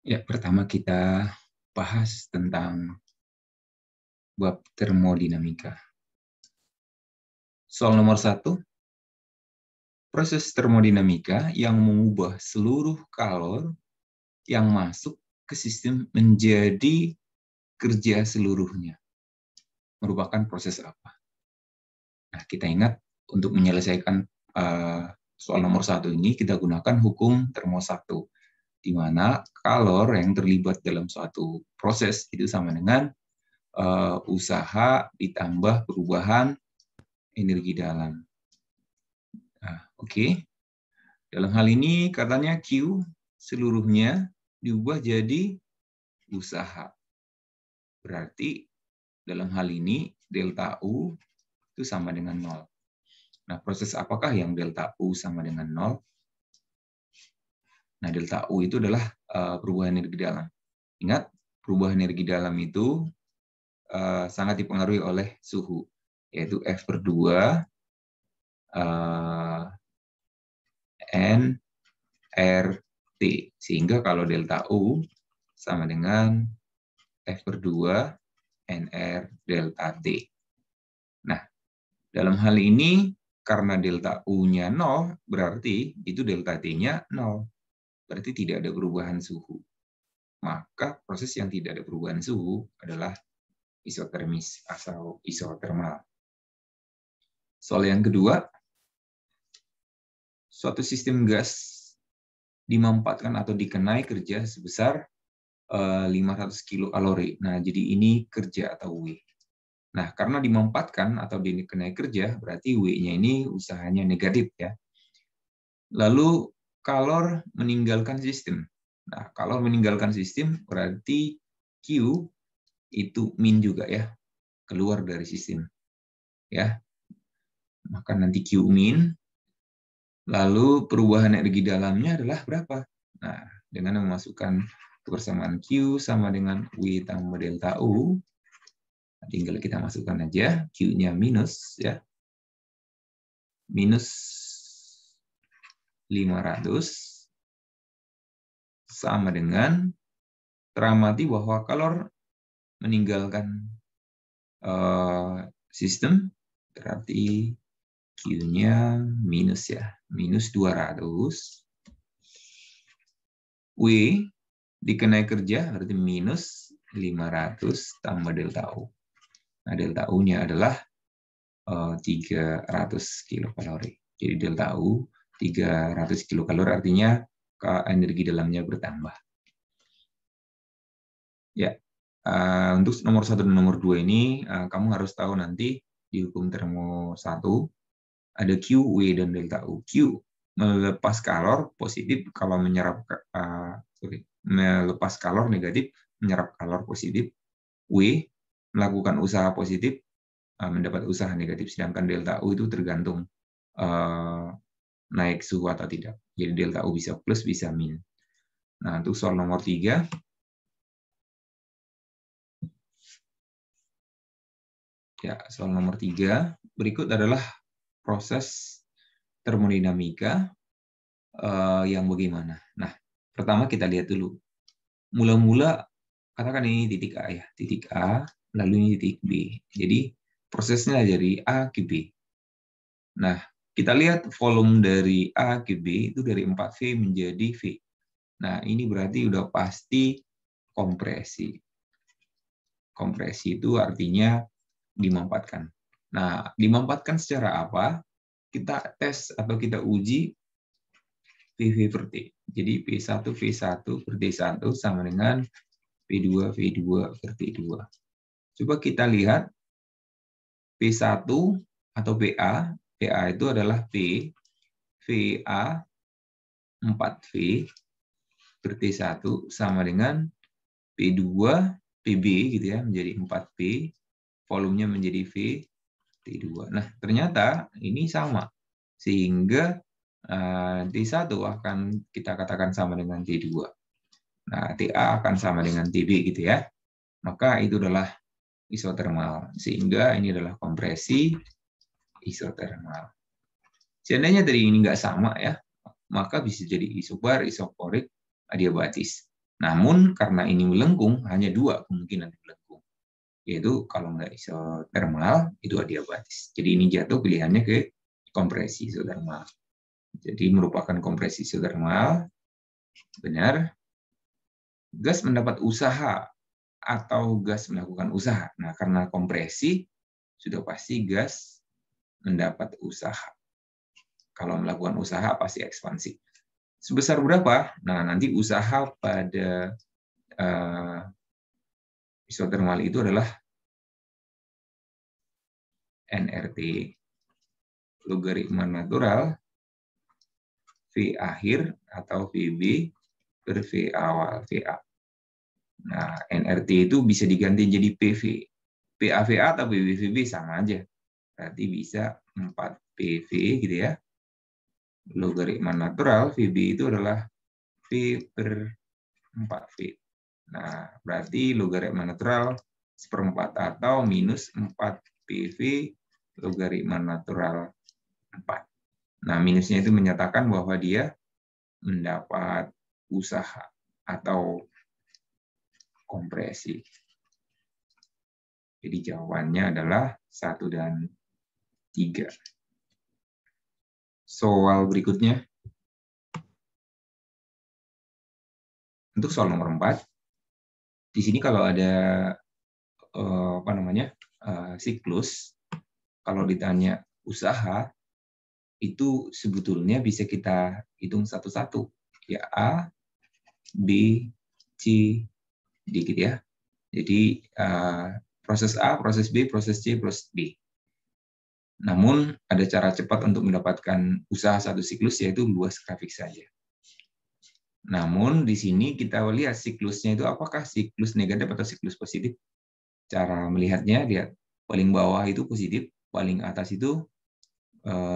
Ya, pertama kita bahas tentang bab termodinamika. Soal nomor 1, proses termodinamika yang mengubah seluruh kalor yang masuk ke sistem menjadi kerja seluruhnya. Merupakan proses apa? Nah, kita ingat untuk menyelesaikan soal nomor 1 ini, kita gunakan hukum termo 1, di mana kalor yang terlibat dalam suatu proses itu sama dengan usaha ditambah perubahan energi dalam. Nah, oke. Dalam hal ini katanya Q seluruhnya diubah jadi usaha. Berarti dalam hal ini delta U itu sama dengan 0. Nah, proses apakah yang delta U sama dengan 0? Nah, delta U itu adalah perubahan energi dalam. Ingat, perubahan energi dalam itu sangat dipengaruhi oleh suhu, yaitu F/2 nRT. Sehingga kalau delta U sama dengan F/2 nR delta T. Nah, dalam hal ini karena delta U-nya 0, berarti itu delta T-nya 0. Berarti tidak ada perubahan suhu. Maka proses yang tidak ada perubahan suhu adalah isotermis atau isotermal. Soal yang kedua, suatu sistem gas dimanfaatkan atau dikenai kerja sebesar 500 kilokalori. Nah, jadi ini kerja atau W. Nah, karena dimanfaatkan atau dikenai kerja, berarti W-nya ini usahanya negatif ya. Lalu kalor meninggalkan sistem. Nah, kalor meninggalkan sistem berarti Q itu min juga ya, keluar dari sistem. Ya. Maka nanti Q min, lalu perubahan energi dalamnya adalah berapa? Nah, dengan memasukkan persamaan Q sama dengan W tambah delta U, tinggal kita masukkan aja Q-nya minus ya. Minus 500 sama dengan teramati bahwa kalor meninggalkan sistem berarti Q-nya minus ya, minus 200. W dikenai kerja berarti minus 500 tambah delta U. Nah, delta U-nya adalah 300 kilokalori. Jadi delta U 300 kilokalori artinya energi dalamnya bertambah. Ya, untuk nomor 1 dan nomor 2 ini kamu harus tahu nanti di hukum termo 1 ada Q, W, dan delta U. Q melepas kalor positif kalau menyerap melepas kalor negatif menyerap kalor positif. W melakukan usaha positif mendapat usaha negatif, sedangkan delta U itu tergantung naik suhu atau tidak. Jadi delta U bisa plus bisa min. Nah, untuk soal nomor 3 ya, soal nomor 3 berikut adalah proses termodinamika yang bagaimana. Nah, pertama kita lihat dulu. Mula-mula katakan ini titik A ya, titik A, lalu ini titik B. Jadi prosesnya dari A ke B. Nah, kita lihat volume dari A ke B itu dari 4V menjadi V. Nah, ini berarti udah pasti kompresi. Kompresi itu artinya dimanfaatkan. Nah, dimanfaatkan secara apa? Kita tes atau kita uji PV per T. Jadi P1 V1 per T1 sama dengan P2 V2 per T2. Coba kita lihat P1 atau PA. PA itu adalah P, VA 4V per T1 sama dengan P2 PB gitu ya, menjadi 4P, volumenya menjadi V T2. Nah, ternyata ini sama. Sehingga T1 akan kita katakan sama dengan T2. Nah, TA akan sama dengan TB gitu ya. Maka itu adalah isotermal. Sehingga ini adalah kompresi isotermal. Seandainya dari ini nggak sama ya, maka bisa jadi isobar, isoporik, adiabatis. Namun karena ini melengkung, hanya dua kemungkinan melengkung. Yaitu kalau nggak isotermal, itu adiabatis. Jadi ini jatuh pilihannya ke kompresi isotermal. Jadi merupakan kompresi isotermal, benar. Gas mendapat usaha atau gas melakukan usaha. Nah, karena kompresi, sudah pasti gas mendapat usaha. Kalau melakukan usaha, pasti ekspansi. Sebesar berapa? Nah, nanti usaha pada isotermal itu adalah nRT logaritma natural V akhir atau VB per V awal VA. Nah, nRT itu bisa diganti jadi PV. PAVA atau PVVB sama aja. Berarti bisa 4PV gitu ya. Logaritma natural VB itu adalah V per 4V. Nah, berarti logaritma natural seperempat atau minus 4PV logaritma natural 4. Nah, minusnya itu menyatakan bahwa dia mendapat usaha atau kompresi. Jadi jawabannya adalah 1 dan 3. Soal berikutnya. Untuk soal nomor 4. Di sini kalau ada siklus, kalau ditanya usaha, itu sebetulnya bisa kita hitung satu-satu. Ya, A, B, C, D gitu ya. Jadi proses A, proses B, proses C, proses D. Namun ada cara cepat untuk mendapatkan usaha satu siklus, yaitu luas grafik saja. Namun di sini kita lihat siklusnya itu apakah siklus negatif atau siklus positif. Cara melihatnya, lihat paling bawah itu positif, paling atas itu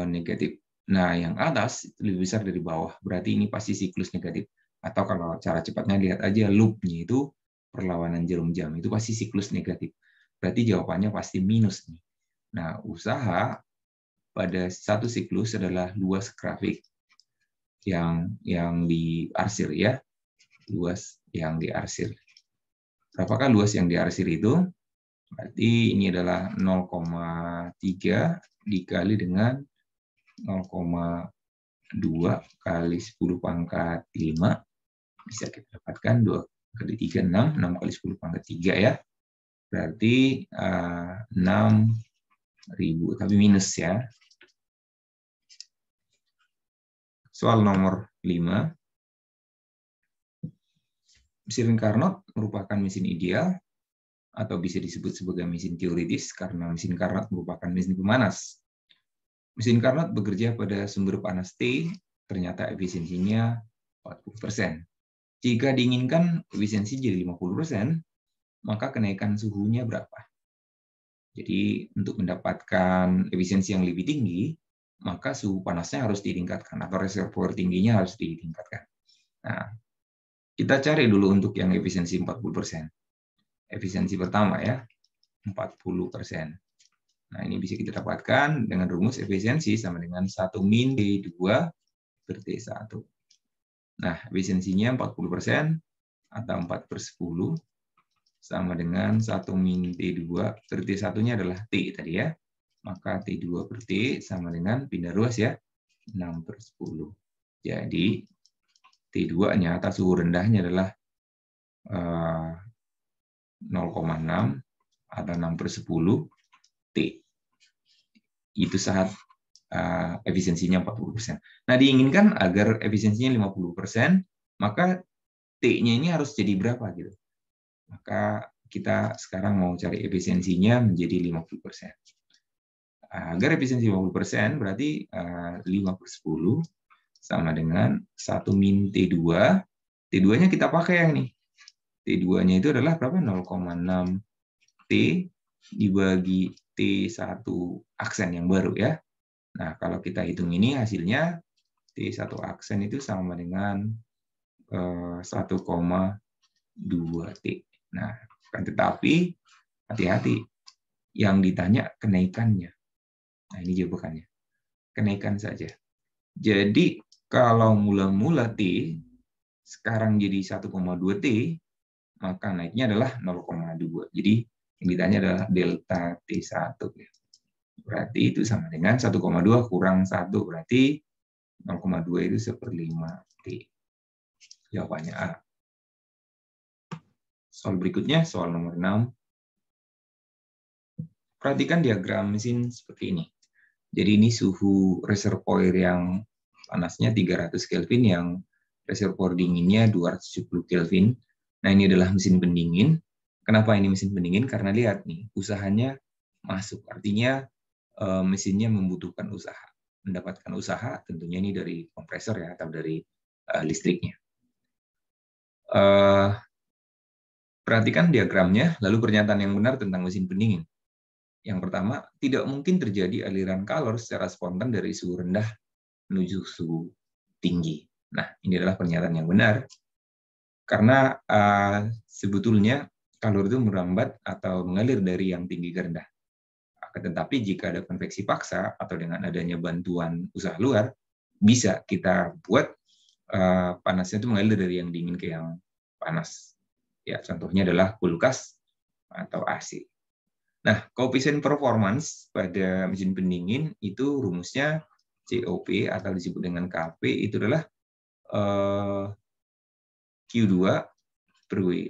negatif. Nah, yang atas itu lebih besar dari bawah, berarti ini pasti siklus negatif. Atau kalau cara cepatnya lihat aja loop-nya itu perlawanan jarum jam, itu pasti siklus negatif. Berarti jawabannya pasti minus nih. Nah, usaha pada satu siklus adalah luas grafik yang diarsir ya. Luas yang diarsir. Berapakah luas yang diarsir itu? Berarti ini adalah 0,3 dikali dengan 0,2 kali 10 pangkat 5. Bisa kita dapatkan 2 kali 3, 6. 6 kali 10 pangkat 3 ya. Berarti 6.000, tapi minus ya. Soal nomor 5. Mesin Carnot merupakan mesin ideal atau bisa disebut sebagai mesin teoritis karena mesin Carnot merupakan mesin pemanas. Mesin Carnot bekerja pada sumber panas T, ternyata efisiensinya 40%. Jika diinginkan efisiensi jadi 50%, maka kenaikan suhunya berapa? Jadi untuk mendapatkan efisiensi yang lebih tinggi, maka suhu panasnya harus ditingkatkan atau reservoir tingginya harus ditingkatkan. Nah, kita cari dulu untuk yang efisiensi 40%. Efisiensi pertama ya, 40%. Nah, ini bisa kita dapatkan dengan rumus efisiensi sama dengan 1 min T2 per T1. Nah, efisiensinya 40% atau 4/10 sama dengan 1 min T2 per T1-nya adalah T tadi ya. Maka T2 per T sama dengan pindah ruas ya, 6/10. Jadi, T2-nya atau suhu rendahnya adalah 0,6 atau 6/10 T. Itu saat efisiensinya 40%. Nah, diinginkan agar efisiensinya 50%, maka T-nya ini harus jadi berapa gitu. Maka kita sekarang mau cari efisiensinya menjadi 50%. Agar efisiensi 50%, berarti 5/10 sama dengan 1 min T2. T2-nya kita pakai yang nih. T2-nya itu adalah berapa? 0,6 T dibagi T1 aksen yang baru ya. Nah, kalau kita hitung ini hasilnya T1 aksen itu sama dengan 1,2 T. Nah, tetapi hati-hati, yang ditanya kenaikannya. Nah, ini jawabannya. Kenaikan saja. Jadi, kalau mula-mula T sekarang jadi 1,2 T, maka naiknya adalah 0,2. Jadi yang ditanya adalah delta T1. Berarti itu sama dengan 1,2 kurang 1. Berarti 0,2 itu 1/5 T. Jawabannya A. Soal berikutnya, soal nomor 6. Perhatikan diagram mesin seperti ini. Jadi ini suhu reservoir yang panasnya 300 Kelvin, yang reservoir dinginnya 270 Kelvin. Nah, ini adalah mesin pendingin. Kenapa ini mesin pendingin? Karena lihat nih, usahanya masuk. Artinya mesinnya membutuhkan usaha. Mendapatkan usaha tentunya ini dari kompresor ya, atau dari listriknya. Perhatikan diagramnya, lalu pernyataan yang benar tentang mesin pendingin. Yang pertama, tidak mungkin terjadi aliran kalor secara spontan dari suhu rendah menuju suhu tinggi. Nah, ini adalah pernyataan yang benar. Karena sebetulnya kalor itu merambat atau mengalir dari yang tinggi ke rendah. Tetapi jika ada konveksi paksa atau dengan adanya bantuan usaha luar, bisa kita buat panasnya itu mengalir dari yang dingin ke yang panas. Ya, contohnya adalah kulkas atau AC. Nah, koefisien performance pada mesin pendingin itu rumusnya COP atau disebut dengan KP itu adalah Q2 per W.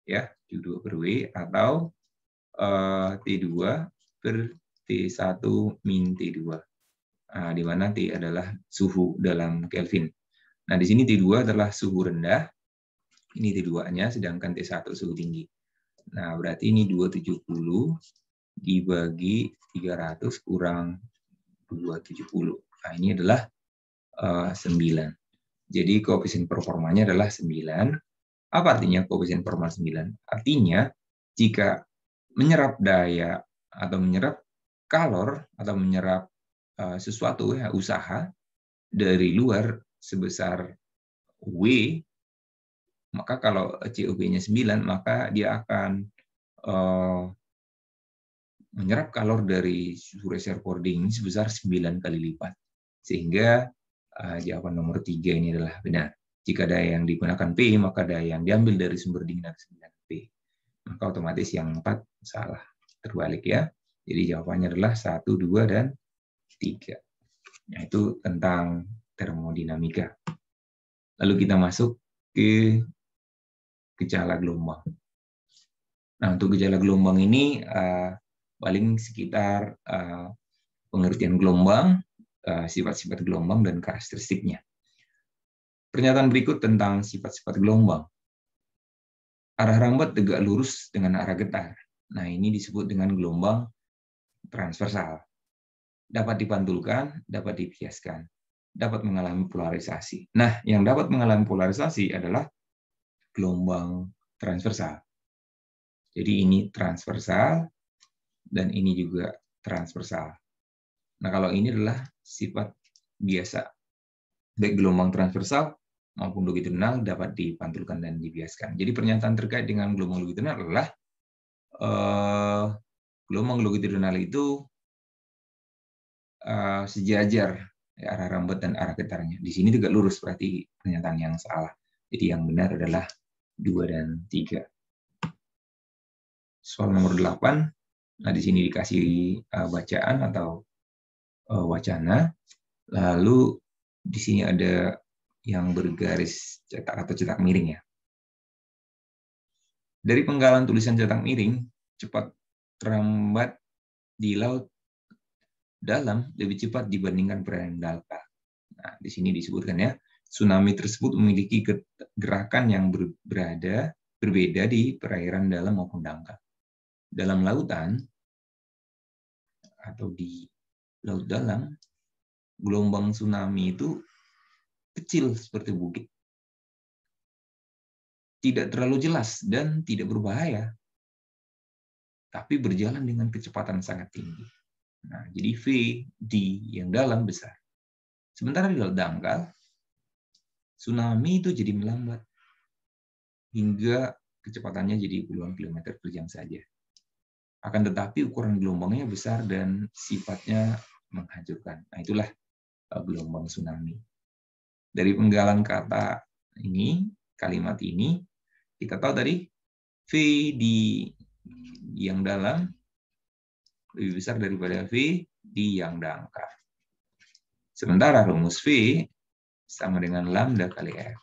Ya, Q2 per W atau T2 per T1 min T2. Nah, di mana T adalah suhu dalam Kelvin. Nah, di sini T2 adalah suhu rendah, ini T2-nya, sedangkan T1 suhu tinggi. Nah, berarti ini 270 dibagi 300 kurang 270. Nah, ini adalah 9. Jadi koefisien performanya adalah 9. Apa artinya koefisien performa 9? Artinya jika menyerap daya atau menyerap kalor atau menyerap sesuatu ya, usaha dari luar sebesar W, maka kalau COP-nya 9, maka dia akan menyerap kalor dari suhu reservoir dingin sebesar 9 kali lipat. Sehingga jawaban nomor 3 ini adalah benar. Jika daya yang digunakan P, maka daya yang diambil dari sumber dingin adalah 9 P. Maka otomatis yang 4 salah. Terbalik ya. Jadi jawabannya adalah 1, 2, dan 3. Yaitu tentang termodinamika. Lalu kita masuk ke gejala gelombang. Nah, untuk gejala gelombang ini paling sekitar pengertian gelombang, sifat-sifat gelombang, dan karakteristiknya. Pernyataan berikut tentang sifat-sifat gelombang. Arah rambat tegak lurus dengan arah getar. Nah, ini disebut dengan gelombang transversal. Dapat dipantulkan, dapat dibiaskan, dapat mengalami polarisasi. Nah, yang dapat mengalami polarisasi adalah gelombang transversal. Jadi ini transversal, dan ini juga transversal. Nah, kalau ini adalah sifat biasa. Baik gelombang transversal maupun longitudinal dapat dipantulkan dan dibiaskan. Jadi pernyataan terkait dengan gelombang longitudinal adalah gelombang longitudinal itu sejajar ya, arah rambat dan arah getarnya. Di sini tegak lurus, berarti pernyataan yang salah. Jadi yang benar adalah 2 dan 3. Soal nomor 8. Nah, di sini dikasih bacaan atau wacana. Lalu di sini ada yang bergaris cetak atau cetak miring ya. Dari penggalan tulisan cetak miring, cepat terambat di laut dalam lebih cepat dibandingkan perairan dangkal. Nah, di sini disebutkan ya, tsunami tersebut memiliki gerakan yang berbeda di perairan dalam maupun dangkal. Dalam lautan atau di laut dalam, gelombang tsunami itu kecil seperti bukit. Tidak terlalu jelas dan tidak berbahaya, tapi berjalan dengan kecepatan sangat tinggi. Nah, jadi V, D yang dalam besar. Sementara di laut dangkal, tsunami itu jadi melambat hingga kecepatannya jadi puluhan kilometer per jam saja. Akan tetapi ukuran gelombangnya besar dan sifatnya menghancurkan. Nah, itulah gelombang tsunami. Dari penggalan kata Ini kalimat ini kita tahu tadi V yang dalam lebih besar daripada V di yang dangkal. Sementara rumus V sama dengan lambda kali F.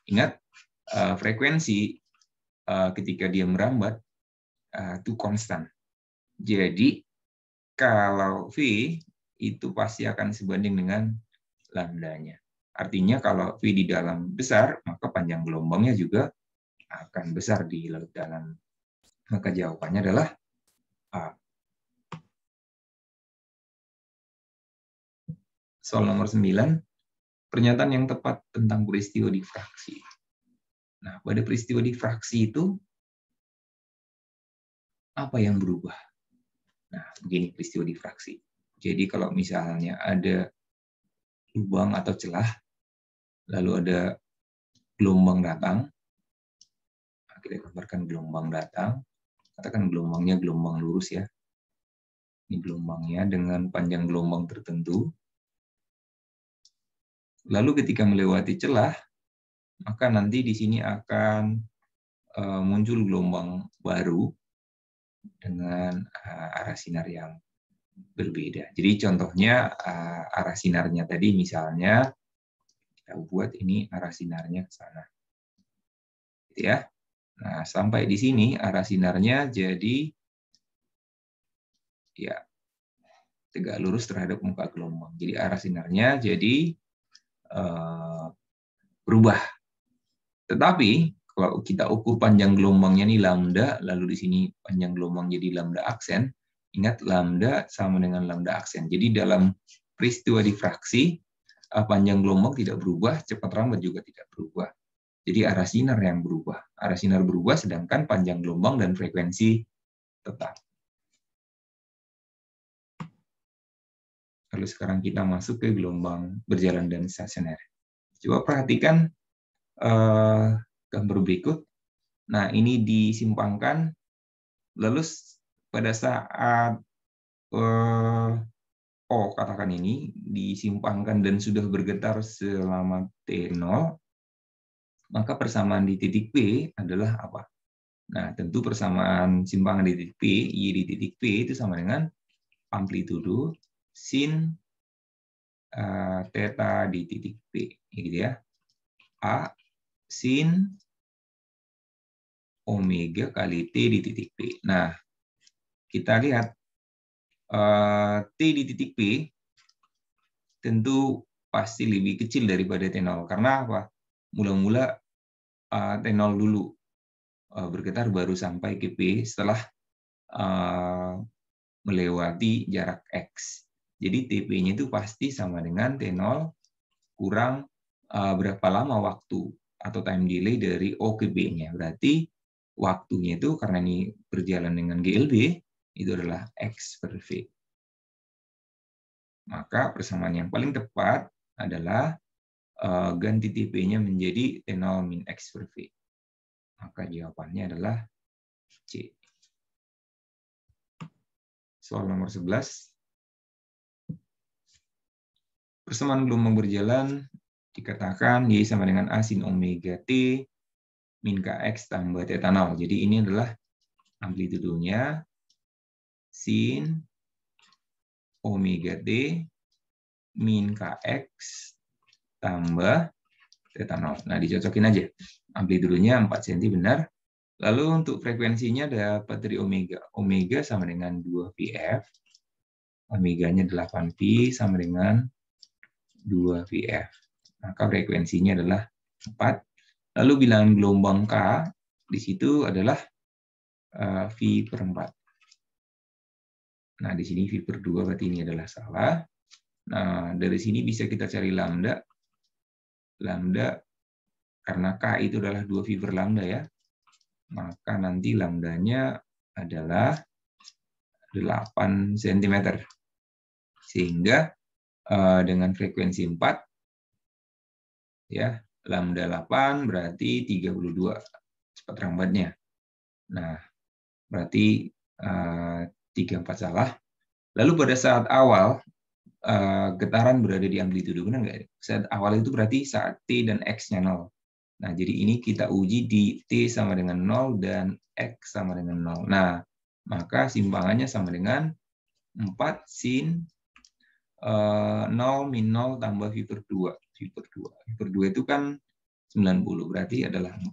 Ingat, frekuensi ketika dia merambat itu konstan. Jadi, kalau V itu pasti akan sebanding dengan lambdanya. Artinya kalau V di dalam besar, maka panjang gelombangnya juga akan besar di laut dalam. Maka jawabannya adalah A. Soal nomor 9, pernyataan yang tepat tentang peristiwa difraksi. Nah, pada peristiwa difraksi itu, apa yang berubah? Nah, begini peristiwa difraksi. Jadi kalau misalnya ada lubang atau celah, lalu ada gelombang datang, kita gambarkan gelombang datang, katakan gelombangnya gelombang lurus ya. Ini gelombangnya dengan panjang gelombang tertentu. Lalu ketika melewati celah, maka nanti di sini akan muncul gelombang baru dengan arah sinar yang berbeda. Jadi contohnya arah sinarnya tadi misalnya kita buat ini arah sinarnya ke sana. Gitu ya. Nah, sampai di sini arah sinarnya jadi ya tegak lurus terhadap muka gelombang. Jadi arah sinarnya jadi berubah. Tetapi kalau kita ukur panjang gelombangnya nih lambda, lalu di sini panjang gelombang jadi lambda aksen, ingat lambda sama dengan lambda aksen. Jadi dalam peristiwa difraksi, panjang gelombang tidak berubah, cepat rambat juga tidak berubah. Jadi arah sinar yang berubah. Arah sinar berubah sedangkan panjang gelombang dan frekuensi tetap. Lalu sekarang kita masuk ke gelombang berjalan dan stasioner. Coba perhatikan gambar berikut. Nah, ini disimpangkan, lalu pada saat katakan ini disimpangkan dan sudah bergetar selama T0, maka persamaan di titik P adalah apa? Nah, tentu persamaan simpangan di titik P, Y di titik P itu sama dengan amplitudo sin theta di titik P, gitu ya. A sin omega kali T di titik P. Nah, kita lihat T di titik P tentu pasti lebih kecil daripada T0. Karena apa? Mula-mula T0 dulu bergetar baru sampai ke P setelah melewati jarak X. Jadi TP-nya itu pasti sama dengan T0 kurang berapa lama waktu atau time delay dari O ke B-nya. Berarti waktunya itu karena ini berjalan dengan GLB, itu adalah X per V. Maka persamaan yang paling tepat adalah ganti TP-nya menjadi T0 min X per V. Maka jawabannya adalah C. Soal nomor 11. Persamaan gelombang berjalan dikatakan Y sama dengan A sin omega T min KX tambah theta 0. Jadi ini adalah amplitudonya sin omega T min KX tambah theta 0. Nah, dicocokin aja. Amplitudonya 4 cm benar. Lalu untuk frekuensinya dapat dari omega. Omega sama dengan 2VF. Omeganya 8Pi sama dengan 2VF. Maka frekuensinya adalah 4. Lalu bilangan gelombang K di situ adalah V per 4. Nah, di sini V per 2 berarti ini adalah salah. Nah, dari sini bisa kita cari lambda. Lambda, karena K itu adalah 2V per lambda ya. Maka nanti lambdanya adalah 8 cm. Sehingga dengan frekuensi 4, ya, lambda 8 berarti 32 cepat rambatnya. Nah, berarti 34 salah. Lalu pada saat awal, getaran berada di amplitudo, benar nggak? Saat awal itu berarti saat T dan X-nya 0. Nah, jadi ini kita uji di T sama dengan 0 dan X sama dengan 0. Nah, maka simpangannya sama dengan 4 sin 0 min 0 tambah V per 2. V per 2 itu kan 90, berarti adalah 4.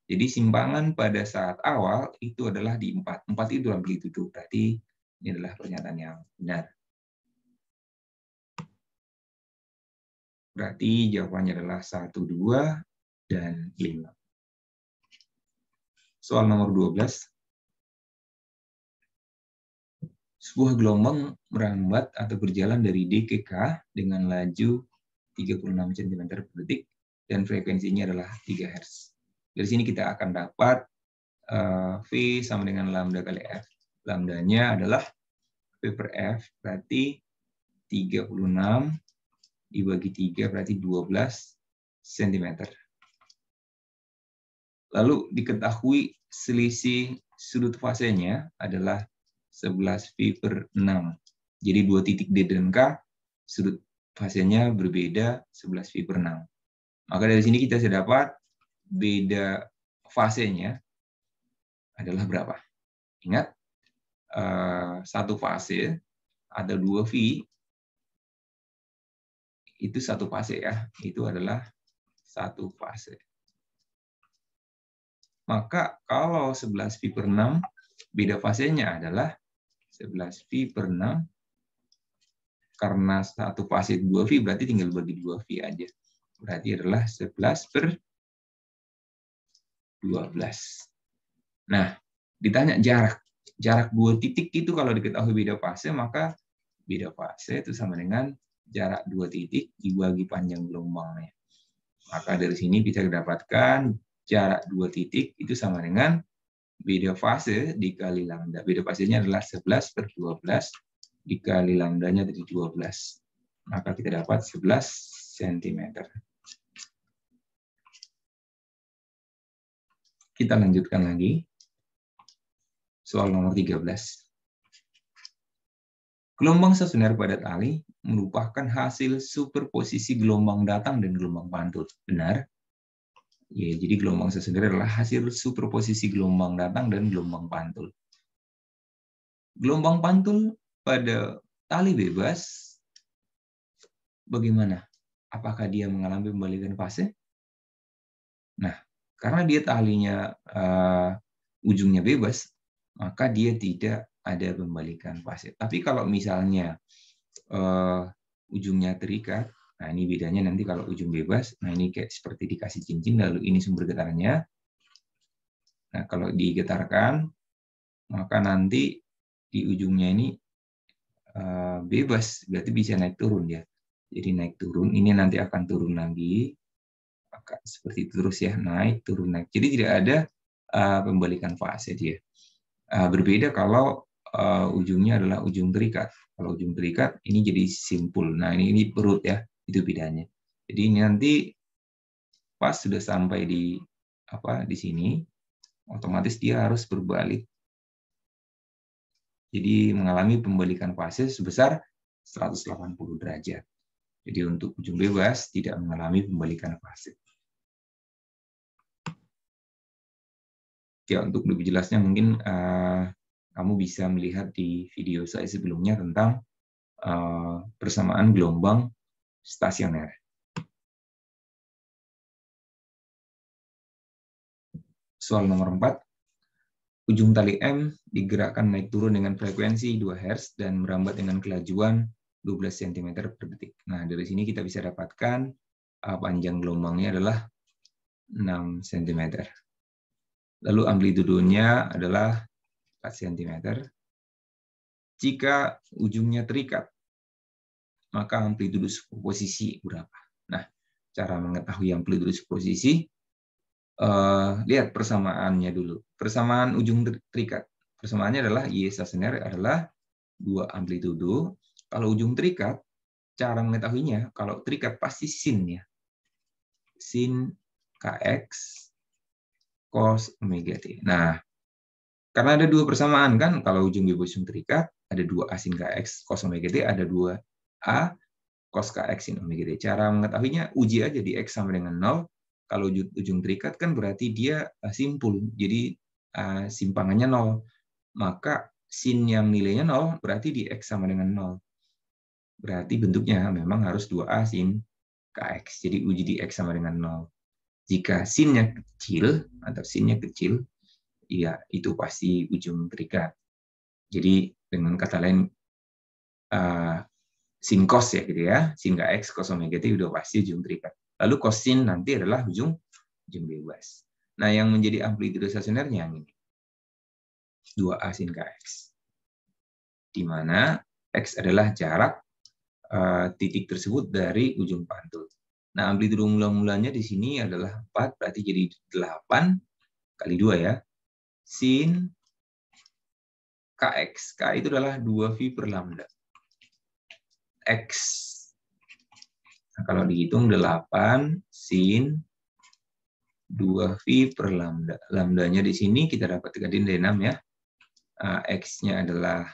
Jadi simpangan pada saat awal itu adalah di 4. 4 itu amplitudo, berarti ini adalah pernyataan yang benar. Berarti jawabannya adalah 1, 2, dan 5. Soal nomor 12. Sebuah gelombang merambat atau berjalan dari D ke K dengan laju 36 cm per detik dan frekuensinya adalah 3 Hz. Dari sini kita akan dapat V sama dengan lambda kali F. Lambdanya adalah V per F, berarti 36 dibagi 3 berarti 12 cm. Lalu diketahui selisih sudut fasenya adalah 11 V per 6. Jadi dua titik D dan K, sudut fasenya berbeda 11 V per 6. Maka dari sini kita bisa dapat beda fasenya adalah berapa? Ingat, satu fase ada 2 V, itu satu fase ya, itu adalah satu fase. Maka kalau 11 V per 6, beda fasenya adalah 11 V per 6, karena satu fase 2 V, berarti tinggal bagi 2 V aja. Berarti adalah 11 per 12. Nah, ditanya jarak. Jarak dua titik itu kalau diketahui beda fase, maka beda fase itu sama dengan jarak dua titik dibagi panjang gelombangnya. Maka dari sini bisa didapatkan jarak dua titik itu sama dengan beda fase dikali lambda. Beda fasenya adalah 11 per 12 dikali lambdanya dari 12. Maka kita dapat 11 cm. Kita lanjutkan lagi. Soal nomor 13. Gelombang stasioner pada tali merupakan hasil superposisi gelombang datang dan gelombang pantul. Benar? Ya, jadi gelombang stasioner adalah hasil superposisi gelombang datang dan gelombang pantul. Gelombang pantul pada tali bebas bagaimana? Apakah dia mengalami pembalikan fase? Nah, karena dia talinya ujungnya bebas, maka dia tidak ada pembalikan fase. Tapi kalau misalnya ujungnya terikat, nah ini bedanya nanti kalau ujung bebas, nah ini kayak seperti dikasih cincin, lalu ini sumber getarannya. Nah kalau digetarkan, maka nanti di ujungnya ini bebas, berarti bisa naik turun ya. Jadi naik turun, ini nanti akan turun lagi, akan seperti itu terus ya, naik turun naik. Jadi tidak ada pembalikan fase dia. Berbeda kalau ujungnya adalah ujung terikat. Kalau ujung terikat ini jadi simpul. Nah ini perut ya, itu bedanya. Jadi ini nanti pas sudah sampai di sini, otomatis dia harus berbalik. Jadi mengalami pembalikan fase sebesar 180 derajat. Jadi untuk ujung bebas tidak mengalami pembalikan fase. Ya, untuk lebih jelasnya mungkin kamu bisa melihat di video saya sebelumnya tentang persamaan gelombang stasioner. Soal nomor 4. Ujung tali M digerakkan naik turun dengan frekuensi 2 Hz dan merambat dengan kelajuan 12 cm per detik. Nah, dari sini kita bisa dapatkan panjang gelombangnya adalah 6 cm. Lalu amplitudonya adalah 4 cm. Jika ujungnya terikat, maka amplitudo superposisi berapa? Nah, cara mengetahui amplitudo superposisi, lihat persamaannya dulu. Persamaan ujung terikat. Persamaannya adalah Y stasioner adalah 2 amplitudo. Kalau ujung terikat, cara mengetahuinya, kalau terikat pasti sin ya. Sin Kx cos omega T. Nah, karena ada 2 persamaan kan, kalau ujung bebas ujung terikat, ada 2A sin Kx cos omega T, ada 2A cos Kx sin omega T. Cara mengetahuinya, uji aja di X sama dengan 0, Kalau ujung terikat kan berarti dia simpul, jadi simpangannya 0. Maka sin yang nilainya 0 berarti di X sama dengan 0. Berarti bentuknya memang harus 2A sin KX. Jadi uji di X sama dengan 0. Jika sinnya kecil atau sinnya kecil, ya itu pasti ujung terikat. Jadi dengan kata lain sin cos ya gitu ya, sin KX cos omega T udah pasti ujung terikat. Lalu cosin nanti adalah ujung bebas. Nah, yang menjadi amplitudo stasionernya yang ini 2A sin KX, di mana X adalah jarak titik tersebut dari ujung pantul. Nah, amplitudo mula-mulanya di sini adalah 4, berarti jadi 8 kali 2 ya. Sin KX. K itu adalah 2V per lambda. X. Nah, kalau dihitung 8 sin 2V per lambda. Lambdanya di sini kita dapat dari 6 ya. X-nya adalah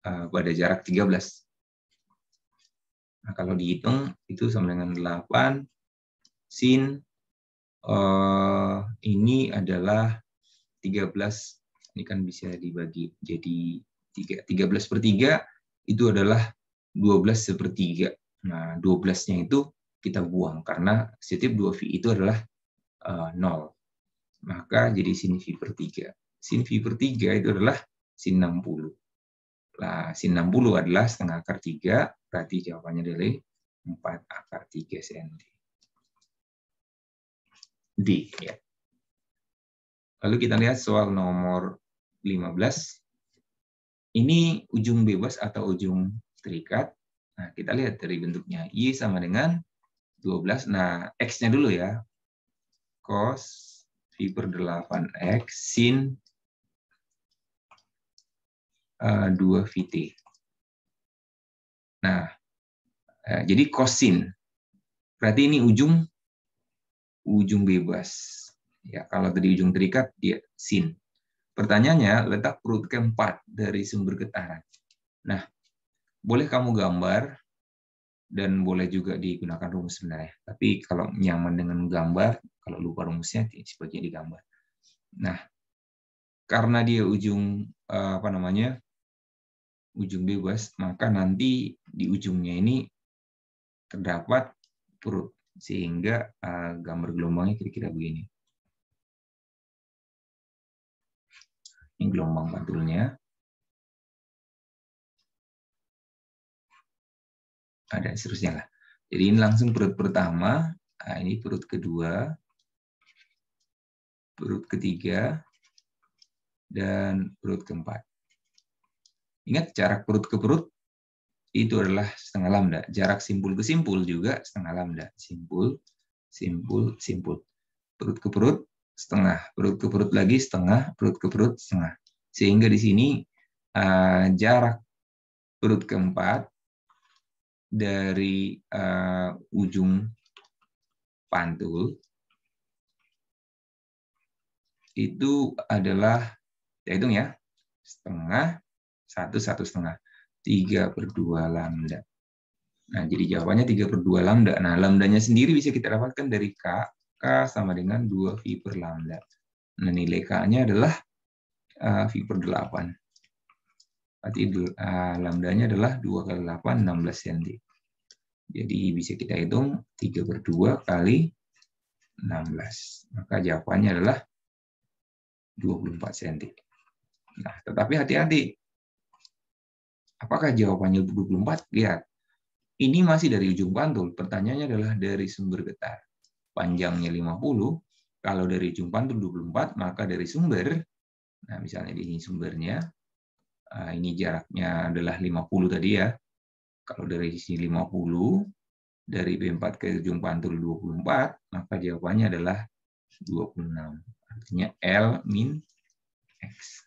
pada jarak 13. Nah, kalau dihitung itu sama dengan 8 sin ini adalah 13. Ini kan bisa dibagi jadi 13 per 3 itu adalah 12/3. Nah, 12-nya itu kita buang karena setiap 2V itu adalah 0. Maka jadi sin V per 3. Sin V per 3 itu adalah sin 60. Nah, sin 60 adalah setengah akar 3, berarti jawabannya adalah 4 akar 3 cm. D. Ya. Lalu kita lihat soal nomor 15. Ini ujung bebas atau ujung terikat. Nah, kita lihat dari bentuknya. Y sama dengan 12. Nah, X-nya dulu ya. Cos V per 8X sin 2VT. Nah, jadi kosin. Berarti ini ujung bebas. Ya, kalau tadi ujung terikat dia sin. Pertanyaannya letak perut keempat dari sumber getaran. Nah, boleh kamu gambar dan boleh juga digunakan rumus sebenarnya. Tapi kalau nyaman dengan gambar, kalau lupa rumusnya sebaiknya digambar. Nah, karena dia ujung ujung bebas, maka nanti di ujungnya ini terdapat perut, sehingga gambar gelombangnya kira-kira begini. Ini gelombang pantulnya. Ada seterusnya lah. Jadi ini langsung perut pertama, ini perut kedua, perut ketiga, dan perut keempat. Ingat, jarak perut ke perut itu adalah setengah lambda. Jarak simpul ke simpul juga setengah lambda. Simpul, simpul, simpul. Perut ke perut, setengah. Perut ke perut lagi, setengah. Perut ke perut, setengah. Sehingga di sini jarak perut keempat dari ujung pantul itu adalah, saya hitung ya, setengah, 1/1/2. 3/2 lambda. Nah, jadi jawabannya 3/2 lambda. Nah, lambdanya sendiri bisa kita dapatkan dari K. K sama dengan 2V per lambda. Nah, nilai K-nya adalah V per 8. Berarti lambdanya adalah 2 kali 8, 16 cm. Jadi bisa kita hitung 3/2 kali 16. Maka jawabannya adalah 24 cm. Nah, tetapi hati-hati. Apakah jawabannya 24? Lihat. Ini masih dari ujung pantul. Pertanyaannya adalah dari sumber getar. Panjangnya 50. Kalau dari ujung pantul 24, maka dari sumber, nah misalnya di sini sumbernya, ini jaraknya adalah 50 tadi ya. Kalau dari sini 50, dari B4 ke ujung pantul 24, maka jawabannya adalah 26. Artinya L min X.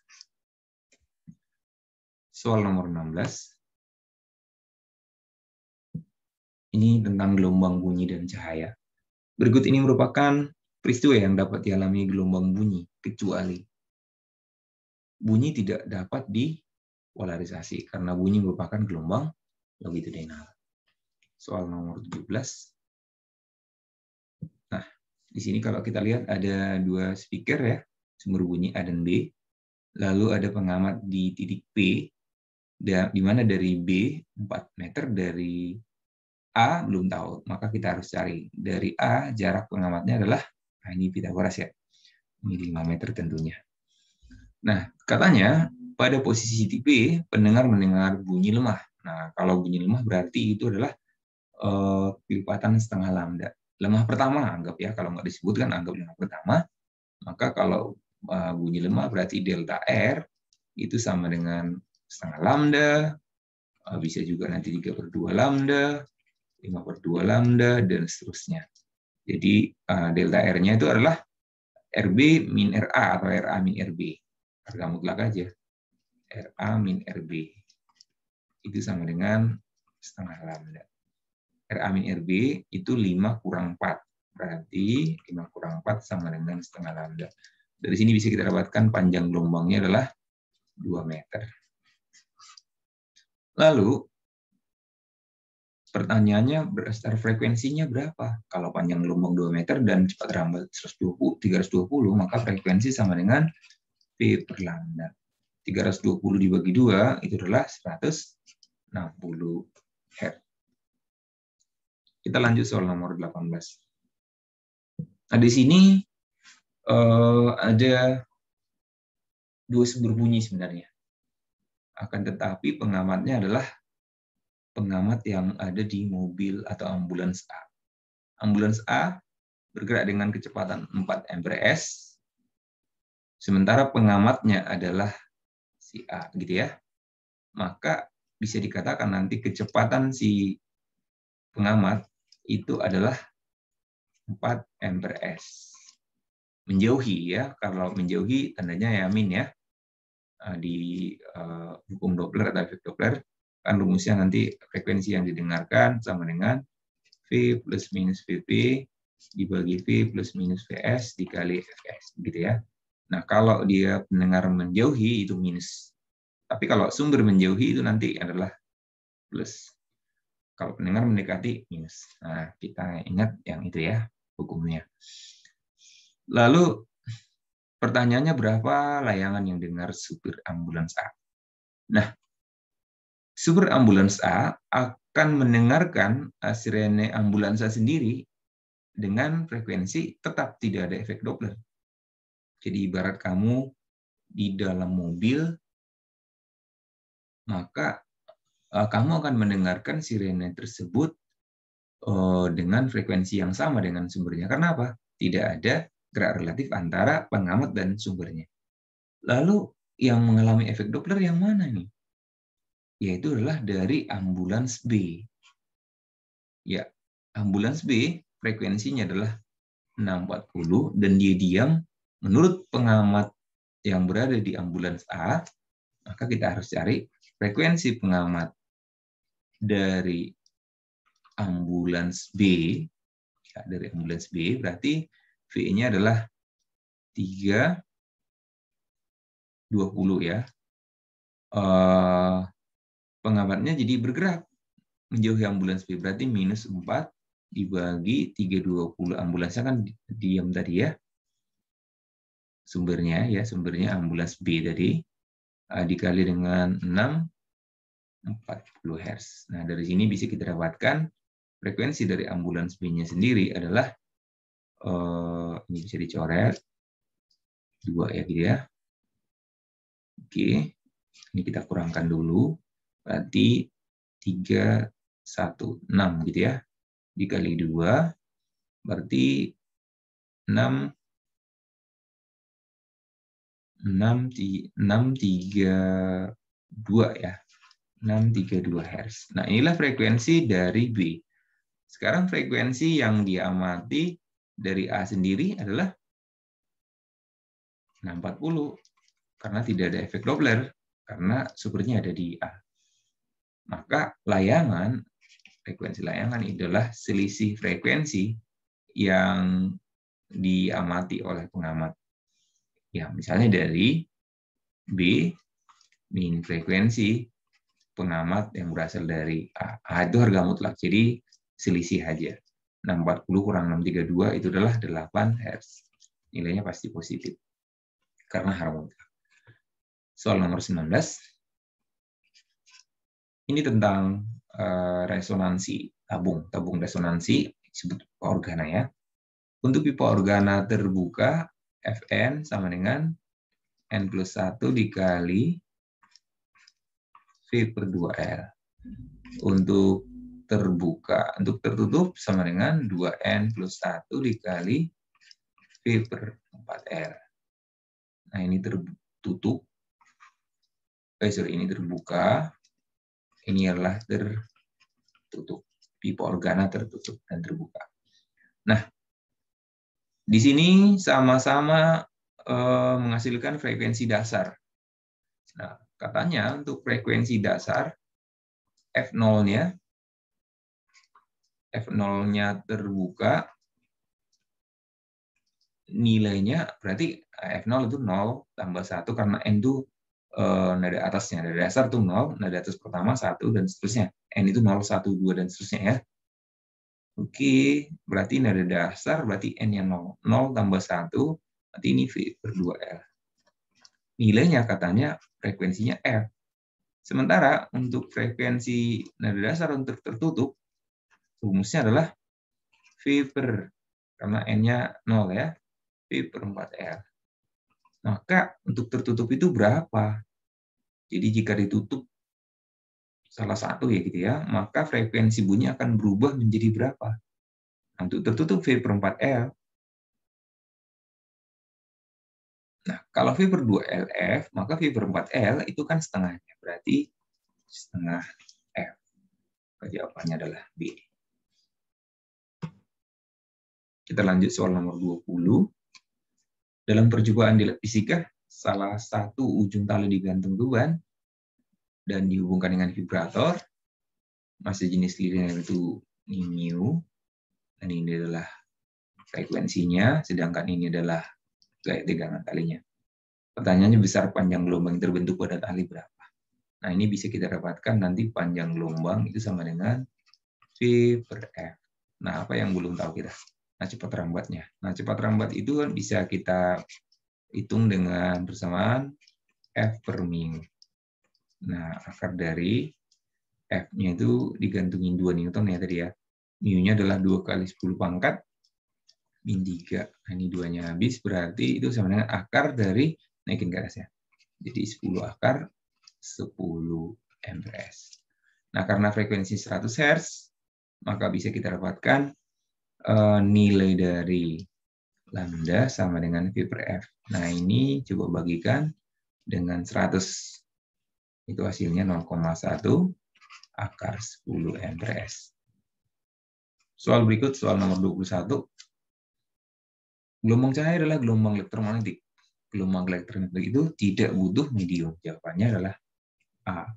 Soal nomor 16. Ini tentang gelombang bunyi dan cahaya. Berikut ini merupakan peristiwa yang dapat dialami gelombang bunyi, kecuali bunyi tidak dapat dipolarisasi, karena bunyi merupakan gelombang longitudinal. Soal nomor 17. Nah, Di sini kalau kita lihat ada dua speaker ya, sumber bunyi A dan B. Lalu ada pengamat di titik P, di mana dari B 4 meter, dari A belum tahu, maka kita harus cari. Dari A jarak pengamatnya adalah, nah ini Pitagoras ya, ini 5 meter tentunya. Nah, katanya pada posisi titik B, pendengar mendengar bunyi lemah. Nah, kalau bunyi lemah berarti itu adalah kelipatan setengah lambda. Lemah pertama anggap ya, kalau nggak disebutkan anggap lemah pertama. Maka kalau bunyi lemah berarti delta R itu sama dengan setengah lambda, bisa juga nanti 3/2 lambda, 5/2 lambda, dan seterusnya. Jadi delta R-nya itu adalah RB min RA atau RA min RB. Harga mutlak aja. RA min RB. Itu sama dengan setengah lambda. RA min RB itu 5 kurang 4. Berarti 5 kurang 4 sama dengan setengah lambda. Dari sini bisa kita dapatkan panjang gelombangnya adalah 2 meter. Lalu, pertanyaannya berdasar frekuensinya berapa? Kalau panjang gelombang 2 meter dan cepat rambat 320, maka frekuensi sama dengan V per lambda. 320 dibagi 2 itu adalah 160 Hz. Kita lanjut soal nomor 18. Nah, di sini ada dua sumber bunyi sebenarnya. Akan tetapi pengamatnya adalah pengamat yang ada di mobil atau ambulans A. Ambulans A bergerak dengan kecepatan 4 mprs, sementara pengamatnya adalah si A, gitu ya. Maka bisa dikatakan nanti kecepatan si pengamat itu adalah 4 mprs. Menjauhi ya, kalau menjauhi tandanya ya min ya. Di hukum Doppler atau efek Doppler, kan rumusnya nanti frekuensi yang didengarkan sama dengan V plus minus VP dibagi V plus minus VS dikali Fs, gitu ya. Nah, kalau dia pendengar menjauhi itu minus. Tapi kalau sumber menjauhi itu nanti adalah plus. Kalau pendengar mendekati minus. Nah, kita ingat yang itu ya hukumnya. Lalu pertanyaannya berapa layangan yang dengar supir ambulans A? Nah, supir ambulans A akan mendengarkan sirene ambulans A sendiri dengan frekuensi tetap tidak ada efek Doppler. Jadi ibarat kamu di dalam mobil, maka kamu akan mendengarkan sirene tersebut dengan frekuensi yang sama dengan sumbernya. Karena apa? Tidak ada gerak relatif antara pengamat dan sumbernya. Lalu yang mengalami efek Doppler yang mana nih? Yaitu adalah dari ambulans B. Ya, ambulans B frekuensinya adalah 640 dan dia diam menurut pengamat yang berada di ambulans A, maka kita harus cari frekuensi pengamat dari ambulans B. Ya, dari ambulans B berarti V-nya adalah 320 ya. Pengamatnya jadi bergerak menjauhi ambulans B, berarti minus 4 dibagi 320. Ambulansnya kan diam tadi ya. Sumbernya ambulans B tadi dikali dengan 640 Hz. Nah, dari sini bisa kita dapatkan frekuensi dari ambulans B-nya sendiri adalah ini bisa dicoret 2 ya gitu ya. Oke. Ini kita kurangkan dulu. Berarti 316 gitu ya. Dikali 2 berarti 632 ya. 632 Hz. Nah, inilah frekuensi dari B. Sekarang frekuensi yang diamati dari A sendiri adalah 640 karena tidak ada efek Doppler karena sumbernya ada di A. Maka frekuensi layangan adalah selisih frekuensi yang diamati oleh pengamat. Ya, misalnya dari B min frekuensi pengamat yang berasal dari A. A itu harga mutlak, jadi selisih aja. 640 kurang 632 itu adalah 8 Hz. Nilainya pasti positif karena harmonika. Soal nomor 19. Ini tentang resonansi tabung resonansi disebut pipa organa ya. Untuk pipa organa terbuka Fn sama dengan N+1 dikali V per 2L. Untuk terbuka, untuk tertutup sama dengan 2N+1 dikali V per 4L. Nah, ini tertutup. Ini terbuka. Ini adalah tertutup. Pipa organa tertutup dan terbuka. Nah, di sini sama-sama menghasilkan frekuensi dasar. Nah, katanya untuk frekuensi dasar F0-nya terbuka, nilainya berarti F0 itu 0 tambah 1 karena N itu nada atasnya, nada dasar itu 0, nada atas pertama 1 dan seterusnya. N itu 0, 1, 2 dan seterusnya ya. Oke, berarti nada dasar berarti N-nya 0. 0 tambah 1, berarti ini V per 2L. Nilainya katanya frekuensinya F. Sementara untuk frekuensi nada dasar untuk tertutup, rumusnya adalah V per, karena N-nya 0 ya, V per 4L. Maka untuk tertutup itu berapa? Jadi jika ditutup salah satu ya gitu ya, maka frekuensi bunyi akan berubah menjadi berapa? Untuk tertutup V per 4L. Nah, kalau V per 2LF, maka V per 4L itu kan setengahnya. Berarti setengah F. Jawabannya adalah B. Kita lanjut soal nomor 20. Dalam percobaan di lab fisika, salah satu ujung tali digantung beban dan dihubungkan dengan vibrator. Massa jenis lilin itu mu, dan ini adalah frekuensinya, sedangkan ini adalah gaya tegangan talinya. Pertanyaannya besar panjang gelombang terbentuk pada tali berapa? Nah, ini bisa kita dapatkan nanti panjang gelombang itu sama dengan V per F. Nah, apa yang belum tahu kita? Nah, cepat rambatnya. Nah, cepat rambat itu kan bisa kita hitung dengan persamaan F per mu. Nah, akar dari F-nya itu digantungin 2 Newton ya tadi ya. Mu-nya adalah 2 kali 10 pangkat min 3. Nah, ini 2-nya habis, berarti itu sama dengan akar dari, naikin ke atas ya. Jadi 10 akar 10 amperes. Nah, karena frekuensi 100 Hz, maka bisa kita dapatkan nilai dari lambda sama dengan V per F. Nah, ini coba bagikan dengan 100. Itu hasilnya 0,1 akar 10 amperes. Soal berikut, soal nomor 21. Gelombang cahaya adalah gelombang elektromagnetik. Gelombang elektromagnetik itu tidak butuh medium. Jawabannya adalah A.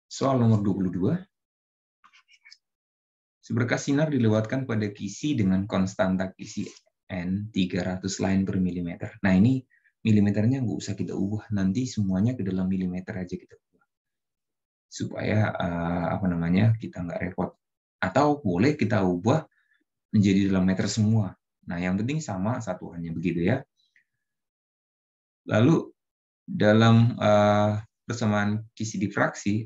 Soal nomor 22. Seberkas sinar dilewatkan pada kisi dengan konstanta kisi N 300 line per milimeter. Nah, ini milimeternya nggak usah kita ubah. Nanti semuanya ke dalam milimeter aja kita ubah. Supaya kita nggak repot. Atau boleh kita ubah menjadi dalam meter semua. Nah, yang penting sama satuannya begitu ya. Lalu dalam persamaan kisi difraksi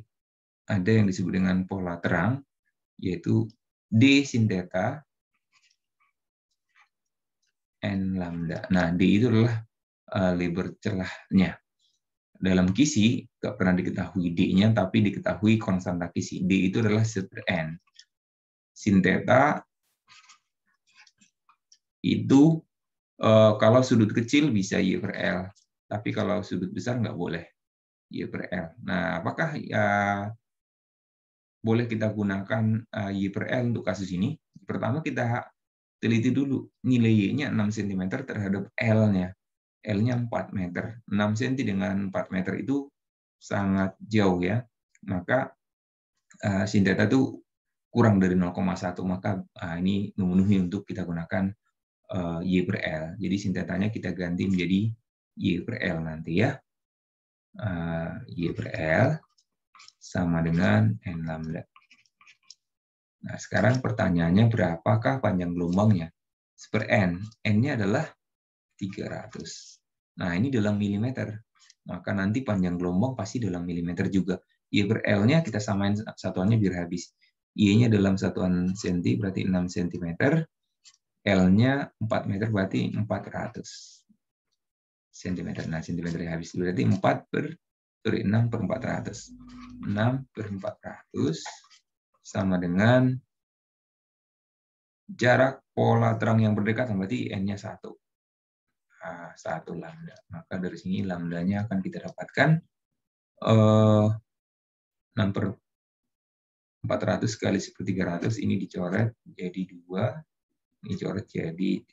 ada yang disebut dengan pola terang, yaitu D sin theta N lambda. Nah, D itu adalah lebar celahnya. Dalam kisi nggak pernah diketahui D-nya, tapi diketahui konstanta kisi. D itu adalah seper N. Sin theta itu kalau sudut kecil bisa Y per L, tapi kalau sudut besar nggak boleh Y per L. Nah, apakah boleh kita gunakan Y per L untuk kasus ini? Pertama kita teliti dulu nilai Y-nya 6 cm terhadap L-nya. L-nya 4 meter. 6 cm dengan 4 meter itu sangat jauh ya. Maka sin theta itu kurang dari 0,1, maka ini memenuhi untuk kita gunakan Y per L. Jadi sin theta-nya kita ganti menjadi Y per L nanti ya. Y per L sama dengan N lambda. Nah, sekarang pertanyaannya berapakah panjang gelombangnya? Per N. N-nya adalah 300. Nah, ini dalam milimeter. Maka nanti panjang gelombang pasti dalam milimeter juga. Y per L-nya kita samain satuannya biar habis. Y-nya dalam satuan senti berarti 6 cm. L-nya 4 meter berarti 400 cm. Nah, cm habis berarti 6 per 400. 6 per 400 sama dengan jarak pola terang yang berdekatan, berarti N-nya 1. Nah, 1 lambda. Maka dari sini lambdanya akan kita dapatkan 6 per 400 kali 1/300, ini dicoret jadi 2. Ini coret jadi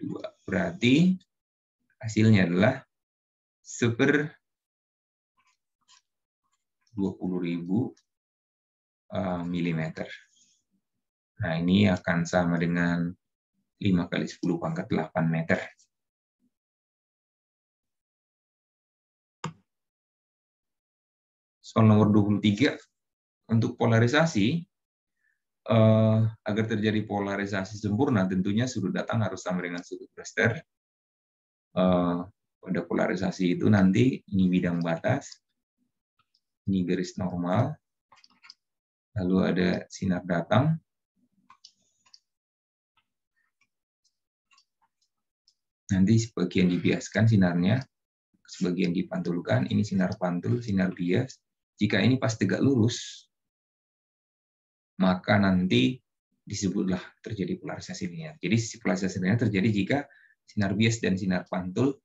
2. Berarti hasilnya adalah 1/20.000 mm. Nah, ini akan sama dengan 5 kali 10 pangkat 8 meter. Soal nomor 23, untuk polarisasi, agar terjadi polarisasi sempurna, tentunya sudut datang harus sama dengan sudut Brewster. Pada polarisasi itu nanti, ini bidang batas, ini garis normal, lalu ada sinar datang, nanti sebagian dibiaskan sinarnya, sebagian dipantulkan, ini sinar pantul, sinar bias. Jika ini pas tegak lurus, maka nanti disebutlah terjadi polarisasi linear. Jadi polarisasi linear terjadi jika sinar bias dan sinar pantul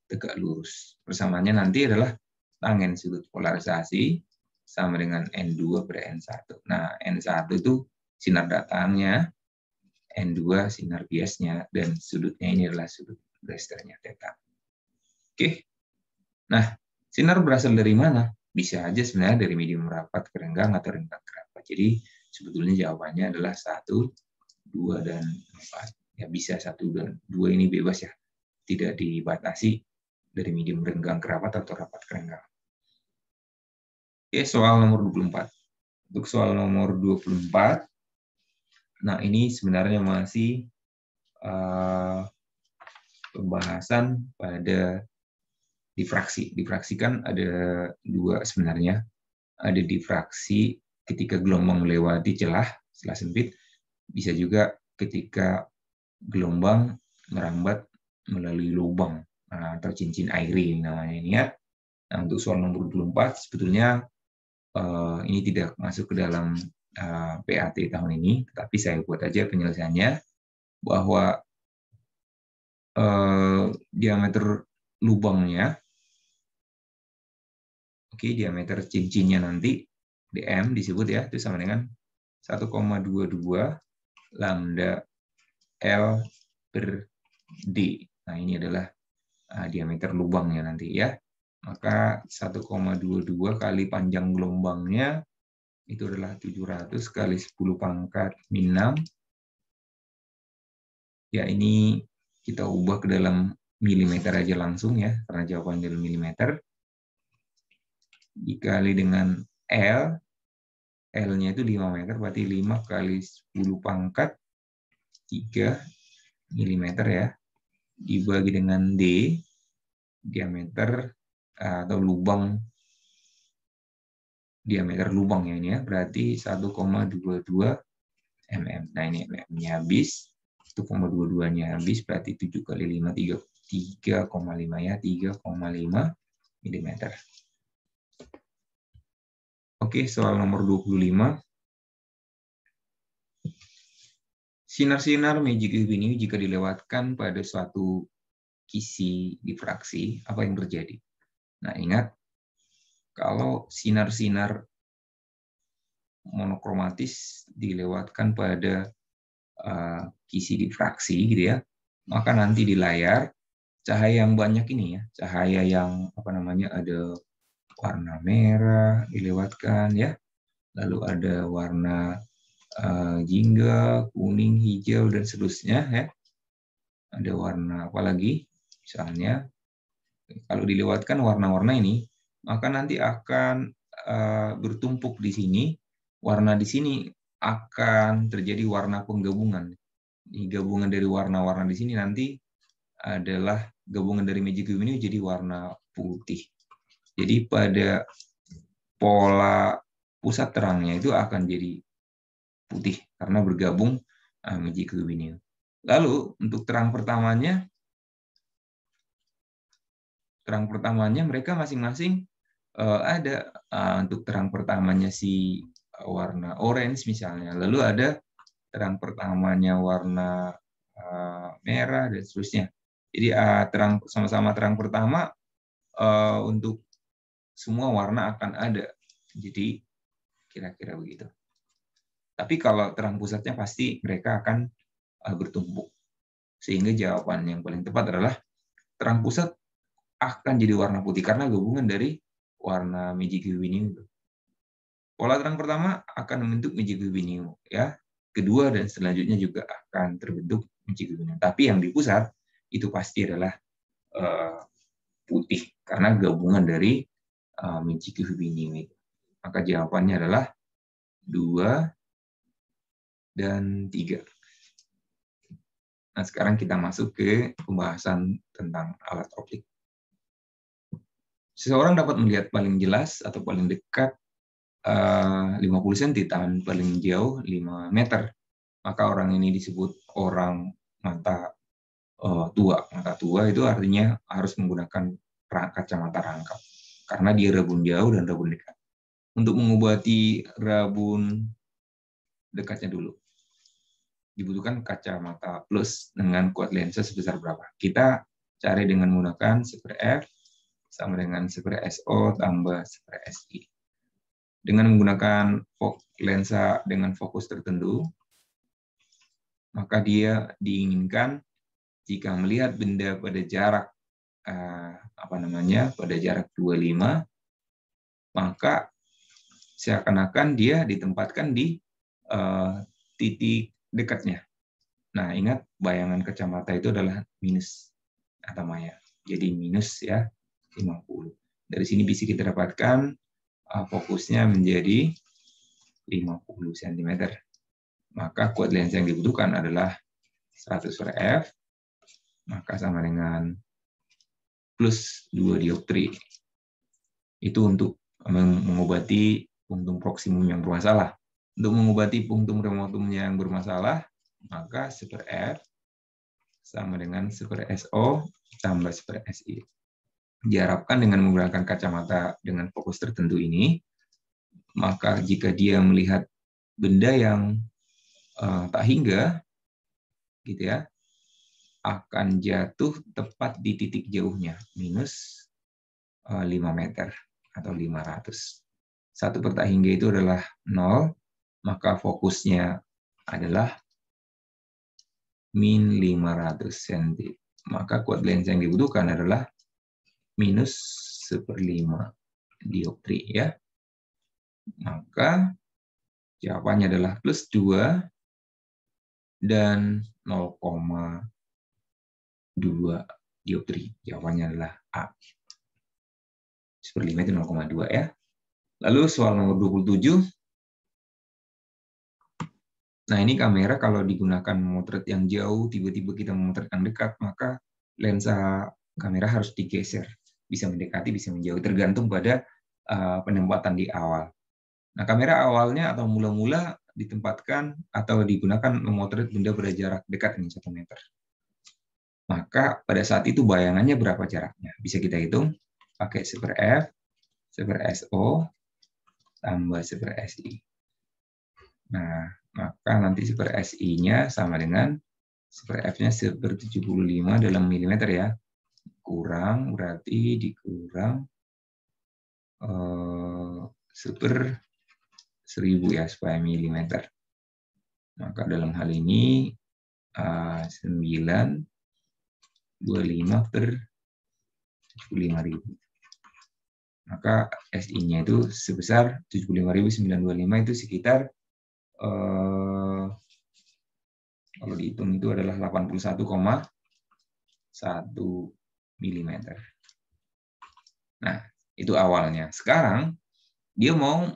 tegak lurus. Persamaannya nanti adalah tangen sudut polarisasi sama dengan N2 per N1. Nah, N1 itu sinar datangnya, N2 sinar biasnya, dan sudutnya ini adalah sudut Brewsternya theta. Oke. Nah, sinar berasal dari mana? Bisa aja sebenarnya dari medium rapat ke renggang atau renggang ke rapat. Jadi sebetulnya jawabannya adalah 1, 2, dan 4. Ya bisa 1 dan 2 ini bebas ya. Tidak dibatasi dari medium renggang ke rapat atau rapat ke renggang. Oke, soal nomor 24. Untuk soal nomor 24, nah ini sebenarnya masih pembahasan pada difraksi. Difraksi kan ada 2 sebenarnya. Ada difraksi ketika gelombang melewati celah sempit, bisa juga ketika gelombang merambat melalui lubang atau cincin airi namanya ini ya. Nah, untuk soal nomor 24 sebetulnya ini tidak masuk ke dalam PAT tahun ini, tetapi saya buat aja penyelesaiannya bahwa diameter lubangnya, diameter cincinnya nanti dm disebut ya, itu sama dengan 1,22 lambda L per D. Nah, ini adalah diameter lubangnya nanti ya. Maka 1,22 kali panjang gelombangnya itu adalah 700 kali 10 pangkat min 6. Ya, ini kita ubah ke dalam milimeter aja langsung ya, karena jawaban dalam milimeter. Dikali dengan L, L-nya itu 5 meter, berarti 5 kali 10 pangkat 3 mm ya. Dibagi dengan D, diameter atau lubang, diameter lubang ya ini ya, berarti 1,22 mm. Nah, ini mm-nya habis, 1,22-nya habis, berarti 7 kali 5, 3,5 ya, 3,5 mm. Oke, soal nomor 25. Sinar-sinar magic cube ini jika dilewatkan pada suatu kisi difraksi, apa yang terjadi? Nah, ingat, kalau sinar-sinar monokromatis dilewatkan pada kisi difraksi, gitu ya, maka nanti di layar cahaya yang banyak ini ya, cahaya yang ada warna merah dilewatkan ya, lalu ada warna jingga, kuning, hijau, dan seterusnya ya. Ada warna apa lagi? Misalnya, kalau dilewatkan warna-warna ini, maka nanti akan bertumpuk di sini, warna di sini akan terjadi warna penggabungan. Gabungan dari warna-warna di sini nanti adalah gabungan dari Magic Cube ini jadi warna putih. Jadi pada pola pusat terangnya itu akan jadi putih karena bergabung Magic Cube ini. Lalu untuk terang pertamanya mereka masing-masing ada untuk terang pertamanya si warna orange misalnya, lalu ada terang pertamanya warna merah dan seterusnya. Jadi terang sama-sama terang pertama untuk semua warna akan ada. Jadi kira-kira begitu. Tapi kalau terang pusatnya pasti mereka akan bertumpuk. Sehingga jawaban yang paling tepat adalah terang pusat akan jadi warna putih karena gabungan dari warna Magic Cube ini. Pola terang pertama akan membentuk Magic Cube ini, ya. Kedua dan selanjutnya juga akan terbentuk Magic Cube ini. Tapi yang di pusat itu pasti adalah putih karena gabungan dari Magic Cube ini. Maka jawabannya adalah 2 dan 3. Nah, sekarang kita masuk ke pembahasan tentang alat optik. Seseorang dapat melihat paling jelas atau paling dekat 50 cm, dan paling jauh 5 meter. Maka orang ini disebut orang mata tua. Mata tua itu artinya harus menggunakan kacamata rangkap. Karena dia rabun jauh dan rabun dekat. Untuk mengobati rabun dekatnya dulu, dibutuhkan kacamata plus dengan kuat lensa sebesar berapa? Kita cari dengan menggunakan 1/f sama dengan 1/SO tambah 1/SI. Dengan menggunakan lensa dengan fokus tertentu, maka dia diinginkan jika melihat benda pada jarak pada jarak 25, maka seakan-akan dia ditempatkan di titik dekatnya. Nah, ingat bayangan kacamata itu adalah minus atau maya. Jadi minus ya 50. Dari sini bisa kita dapatkan fokusnya menjadi 50 cm. Maka kuat lensa yang dibutuhkan adalah 100/f, maka sama dengan plus 2 dioptri. Itu untuk mengobati punktum proksimum yang bermasalah. Untuk mengobati punktum remotum yang bermasalah, maka 1/f sama dengan 1/SO tambah 1/SI. Diharapkan dengan menggunakan kacamata dengan fokus tertentu ini, maka jika dia melihat benda yang tak hingga, gitu ya, akan jatuh tepat di titik jauhnya, minus 5 meter atau 500. 1 per tak hingga itu adalah 0, maka fokusnya adalah min 500 cm. Maka kuat lensa yang dibutuhkan adalah minus 1/5 dioptri, ya. Maka jawabannya adalah plus 2 dan 0,2 dioptri. Jawabannya adalah A. 1/5 itu 0,2 ya. Lalu soal nomor 27. Nah, ini kamera kalau digunakan memotret yang jauh, tiba-tiba kita memotret yang dekat, maka lensa kamera harus digeser. Bisa mendekati, bisa menjauh, tergantung pada penempatan di awal. Nah, kamera awalnya atau mula-mula ditempatkan atau digunakan memotret benda pada jarak dekat dengan 1 meter. Maka pada saat itu bayangannya berapa jaraknya? Bisa kita hitung pakai 1/f, 1/SO, tambah 1/SI. Nah, maka nanti 1/SI-nya sama dengan 1/f-nya 1/75 dalam milimeter ya. Kurang, berarti dikurang 1/1000 ya, supaya milimeter. Maka dalam hal ini 925/75.000. Maka SI-nya itu sebesar 75.925, itu sekitar kalau dihitung itu adalah 81,1 mm. Nah, itu awalnya. Sekarang Dia mau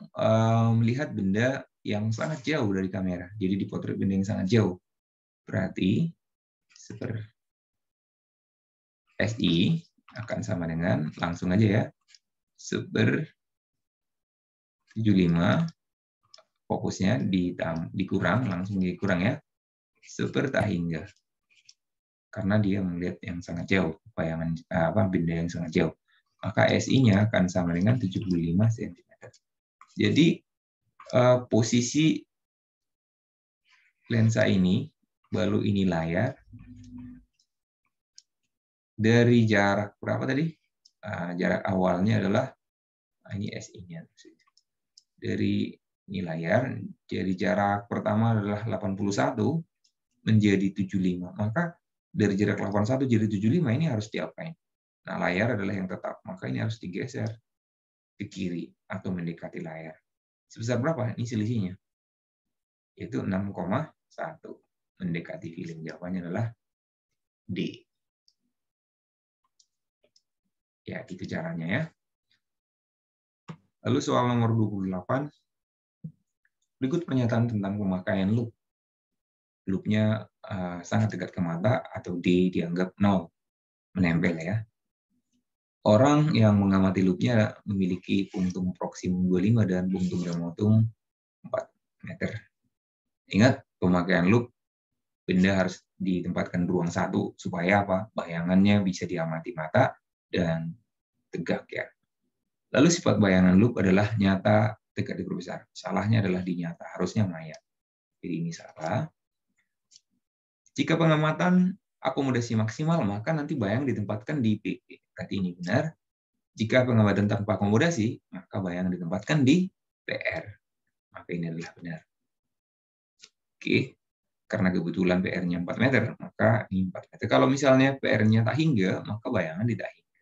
melihat benda yang sangat jauh dari kamera. Jadi dipotret benda yang sangat jauh. Berarti super SI akan sama dengan, langsung aja ya, super 75, fokusnya dikurang, langsung dikurang ya, super tak hingga. Karena dia melihat yang sangat jauh, bayangan benda yang sangat jauh. Maka SI-nya akan sama dengan 75 cm. Jadi posisi lensa ini, lalu ini layar, dari jarak berapa tadi? Jarak awalnya adalah, ini SI-nya. Dari ini layar, jadi jarak pertama adalah 81 menjadi 75. Maka dari jarak 81 jadi 75 ini harus diapain? Nah, layar adalah yang tetap, maka ini harus digeser ke kiri atau mendekati layar. Sebesar berapa? Ini selisihnya. Yaitu 6,1. Mendekati film. Jawabannya adalah D. Ya, itu caranya ya. Lalu soal nomor 28. Berikut pernyataan tentang pemakaian loop. Loopnya sangat dekat ke mata atau D dianggap 0. Menempel ya. Orang yang mengamati loopnya memiliki punktum proksimum 25 dan punktum remotum 4 meter. Ingat, pemakaian loop, benda harus ditempatkan ruang satu supaya apa? Bayangannya bisa diamati mata dan tegak ya. Lalu sifat bayangan loop adalah nyata, tegak, diperbesar. Salahnya adalah di nyata, harusnya maya. Jadi ini salah. Jika pengamatan akomodasi maksimal, maka nanti bayang ditempatkan di PP. Berarti ini benar. Jika pengamatan tanpa akomodasi, maka bayang ditempatkan di PR. Maka ini adalah benar. Oke, karena kebetulan PR-nya 4 meter, maka ini 4 meter. Kalau misalnya PR-nya tak hingga, maka bayangan tidak hingga.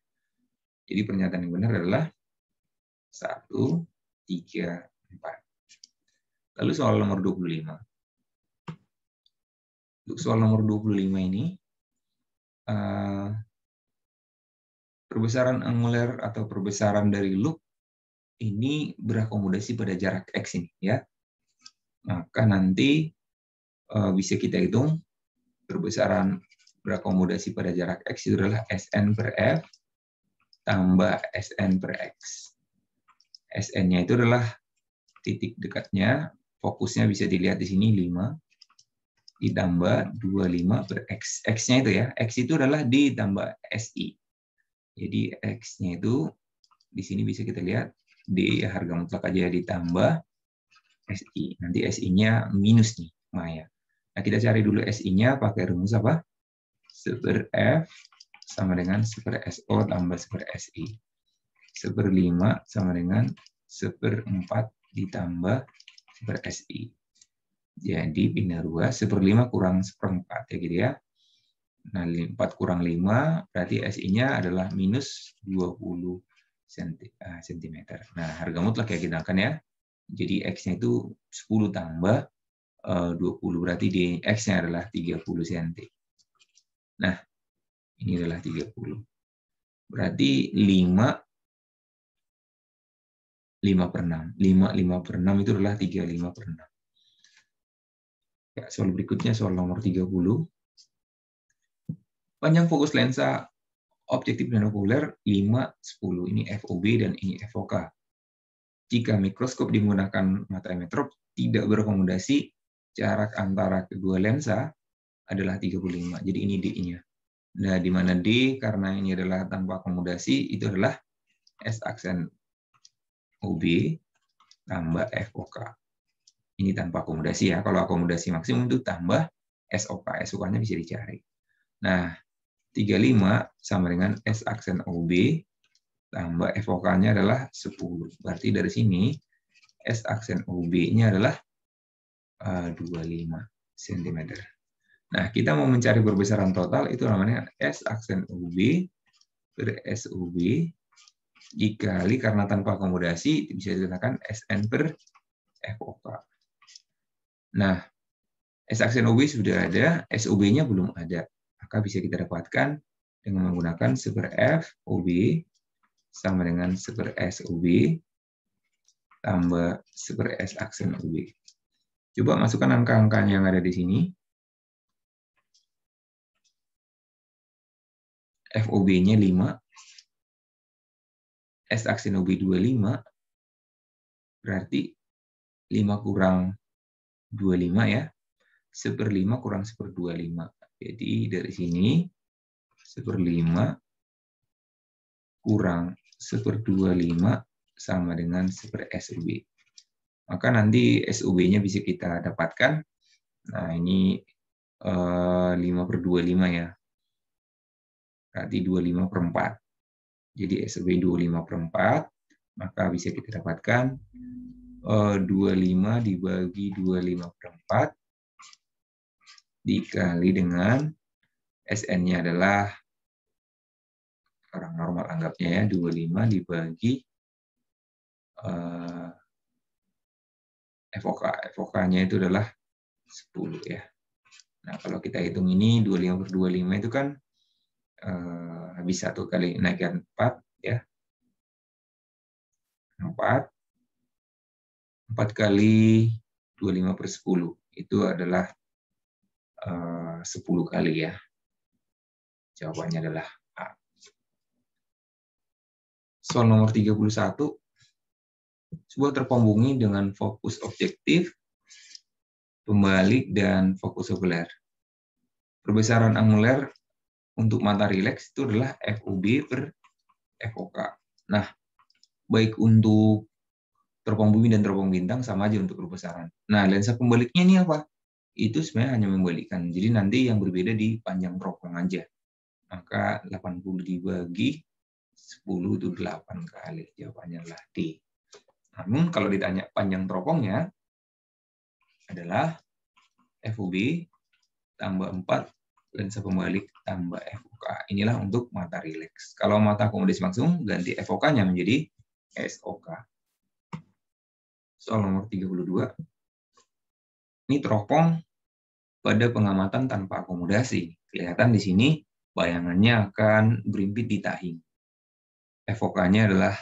Jadi pernyataan yang benar adalah 1, 3, 4. Lalu soal nomor 25. Untuk soal nomor 25 ini, perbesaran angular atau perbesaran dari loop ini berakomodasi pada jarak X ini ya. Maka nanti bisa kita hitung perbesaran berakomodasi pada jarak X itu adalah Sn per F tambah Sn per X. Sn-nya itu adalah titik dekatnya, fokusnya bisa dilihat di sini 5 ditambah 25 per X. X-nya itu ya, X itu adalah ditambah SI. Jadi X-nya itu di sini bisa kita lihat D harga mutlak aja ditambah SI. Nanti SI-nya minus nih, maya. Nah, kita cari dulu SI-nya pakai rumus apa? Super F sama dengan super SO tambah super SI. Super 5 sama dengan super 4 ditambah super SI. Jadi bina 2, super 5 kurang seperempat ya gitu ya. Nah, 4 kurang 5 berarti SI-nya adalah minus 20 cm. Nah, harga mutlak ya kita akan ya. Jadi X-nya itu 10 tambah 20, berarti di X-nya adalah 30 cm. Nah, ini adalah 30. Berarti 5 per 6. 5 per 6 itu adalah 35 per 6. Ya, soal berikutnya soal nomor 30. Panjang fokus lensa objektif binokuler 5, 10. Ini FOB dan ini FOK. Jika mikroskop menggunakan matrametrop tidak berakomodasi, jarak antara kedua lensa adalah 35. Jadi ini D-nya. Nah, di mana D karena ini adalah tanpa akomodasi, itu adalah S aksen OB tambah FOK. Ini tanpa akomodasi ya. Kalau akomodasi maksimum itu tambah SOK. SOK-nya bisa dicari. Nah, 35 sama dengan S aksen OB tambah FOK-nya adalah 10. Berarti dari sini S aksen OB-nya adalah 25 cm. Nah, kita mau mencari perbesaran total, itu namanya S aksen OB per SOB dikali karena tanpa akomodasi, bisa dikatakan SN per FOK. Nah, S aksen OB sudah ada, SOB-nya belum ada. Maka bisa kita dapatkan dengan menggunakan super F OB sama dengan super SOB tambah 1/S aksen UB. Coba masukkan angka-angkanya yang ada di sini. FOB-nya 5, S aksen UB 25, berarti 5 kurang 25 ya, 1/5 kurang 1/25. Jadi dari sini 1/5 kurang 1/25 sama dengan 1/S UB. Maka nanti SUB-nya bisa kita dapatkan. Nah, ini 5/25 ya. Berarti 25/4. Jadi SUB 25/4, maka bisa kita dapatkan 25 dibagi 25/4 dikali dengan SN-nya adalah, orang normal anggapnya ya, 25 dibagi FOK. FOK-nya itu adalah 10 ya. Nah, kalau kita hitung ini 25/25 itu kan habis 1 kali naikkan 4 ya. 4 kali 25/10 itu adalah 10 kali ya. Jawabannya adalah A. Soal nomor 31. Sebuah terpembunyi dengan fokus objektif, pembalik, dan fokus okuler. Perbesaran anguler untuk mata rileks itu adalah FOB per FOK. Nah, baik untuk teropong bumi dan teropong bintang sama aja untuk perbesaran. Nah, lensa pembaliknya ini apa? Itu sebenarnya hanya membalikkan. Jadi nanti yang berbeda di panjang teropong aja. Maka 80 dibagi 10 itu 8 kali. Jawabannya adalah D. Namun kalau ditanya panjang teropongnya adalah FOB tambah 4 lensa pembalik tambah FOK. Inilah untuk mata rileks. Kalau mata akomodasi maksimum ganti FOK-nya menjadi SOK. Soal nomor 32. Ini teropong pada pengamatan tanpa akomodasi. Kelihatan di sini bayangannya akan berimpit di tahing. FOK-nya adalah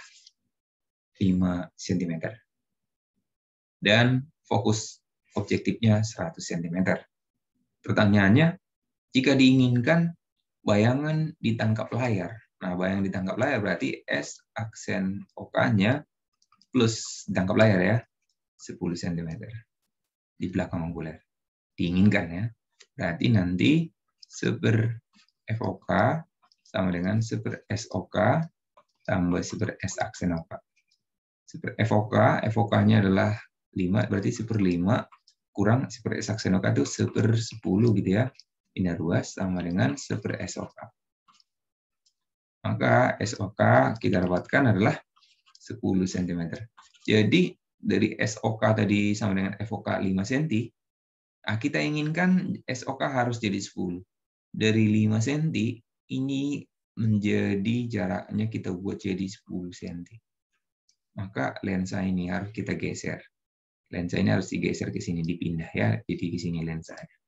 5 cm. Dan fokus objektifnya 100 cm. Pertanyaannya, jika diinginkan bayangan ditangkap layar. Nah, bayangan ditangkap layar berarti S aksen OK-nya plus ditangkap layar ya, 10 cm di belakang anguler. Diinginkan ya. Berarti nanti 1/FOK sama dengan 1/SOK tambah 1/S aksen OK. 1/FOK, FOK-nya adalah 5, berarti 1/5 kurang 1/S aksen OK itu 1/10 gitu ya. Pindah ruas sama dengan 1/SOK. Maka SOK kita dapatkan adalah 10 cm. Jadi dari SOK tadi sama dengan FOK 5 cm, nah kita inginkan SOK harus jadi 10. Dari 5 cm, ini menjadi jaraknya kita buat jadi 10 cm. Maka lensa ini harus kita geser. Lensa ini harus digeser ke sini, dipindah ya. Jadi di sini lensanya.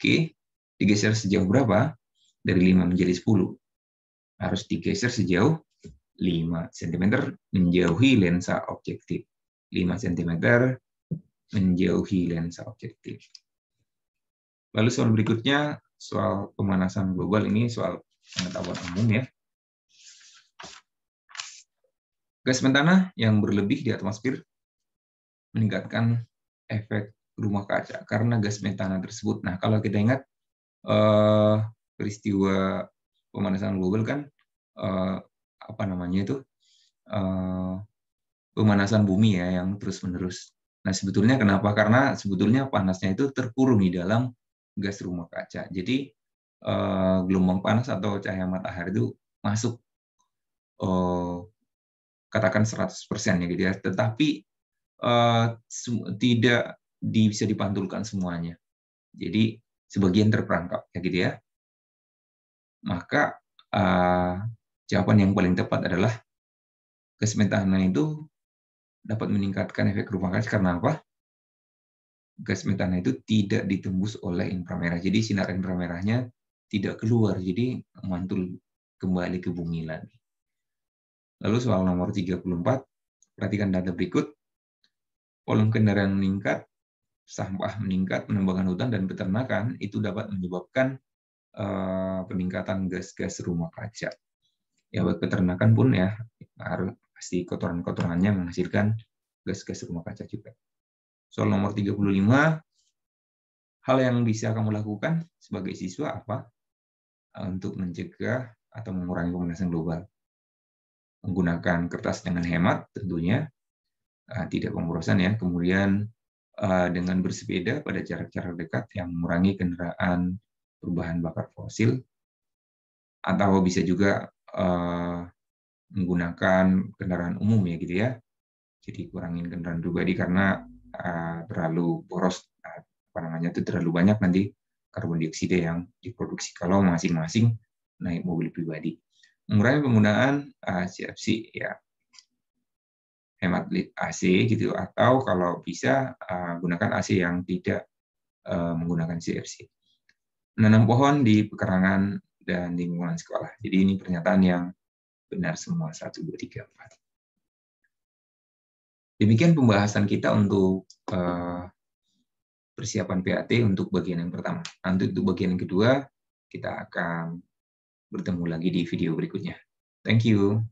Oke, digeser sejauh berapa? Dari 5 menjadi 10. Harus digeser sejauh 5 cm menjauhi lensa objektif. 5 cm menjauhi lensa objektif. Lalu soal berikutnya, soal pemanasan global. Ini soal pengetahuan umum ya. Gas metana yang berlebih di atmosfer meningkatkan efek rumah kaca karena gas metana tersebut. Nah, kalau kita ingat peristiwa pemanasan global kan apa namanya itu pemanasan bumi ya yang terus-menerus. Nah, sebetulnya kenapa? Karena sebetulnya panasnya itu terkurung di dalam gas rumah kaca. Jadi gelombang panas atau cahaya matahari itu masuk katakan 100% ya gitu ya. Tetapi tidak bisa dipantulkan semuanya. Jadi sebagian terperangkap ya gitu ya. Maka jawaban yang paling tepat adalah gas metana itu dapat meningkatkan efek rumah kaca karena apa? Gas metana itu tidak ditembus oleh inframerah. Jadi sinar inframerahnya tidak keluar, jadi mantul kembali ke bumi lagi. Lalu soal nomor 34, Perhatikan data berikut. Volume kendaraan meningkat, sampah meningkat, penebangan hutan, dan peternakan itu dapat menyebabkan peningkatan gas-gas rumah kaca. Ya, buat peternakan pun ya, harus pasti kotoran-kotorannya menghasilkan gas-gas rumah kaca juga. Soal nomor 35, hal yang bisa kamu lakukan sebagai siswa apa untuk mencegah atau mengurangi pemanasan global? Menggunakan kertas dengan hemat tentunya, tidak pemborosan ya. Kemudian dengan bersepeda pada jarak-jarak dekat yang mengurangi kendaraan berbahan bakar fosil, atau bisa juga menggunakan kendaraan umum ya gitu ya. Jadi kurangin kendaraan pribadi karena terlalu boros, itu terlalu banyak nanti karbon dioksida yang diproduksi kalau masing-masing naik mobil pribadi. Mengurangi penggunaan CFC ya, hemat AC gitu, atau kalau bisa gunakan AC yang tidak menggunakan CFC. Menanam pohon di pekarangan dan lingkungan sekolah. Jadi ini pernyataan yang benar semua, 1, 2, 3, 4. Demikian pembahasan kita untuk persiapan PAT untuk bagian yang pertama. Nanti untuk bagian yang kedua, kita akan bertemu lagi di video berikutnya. Thank you.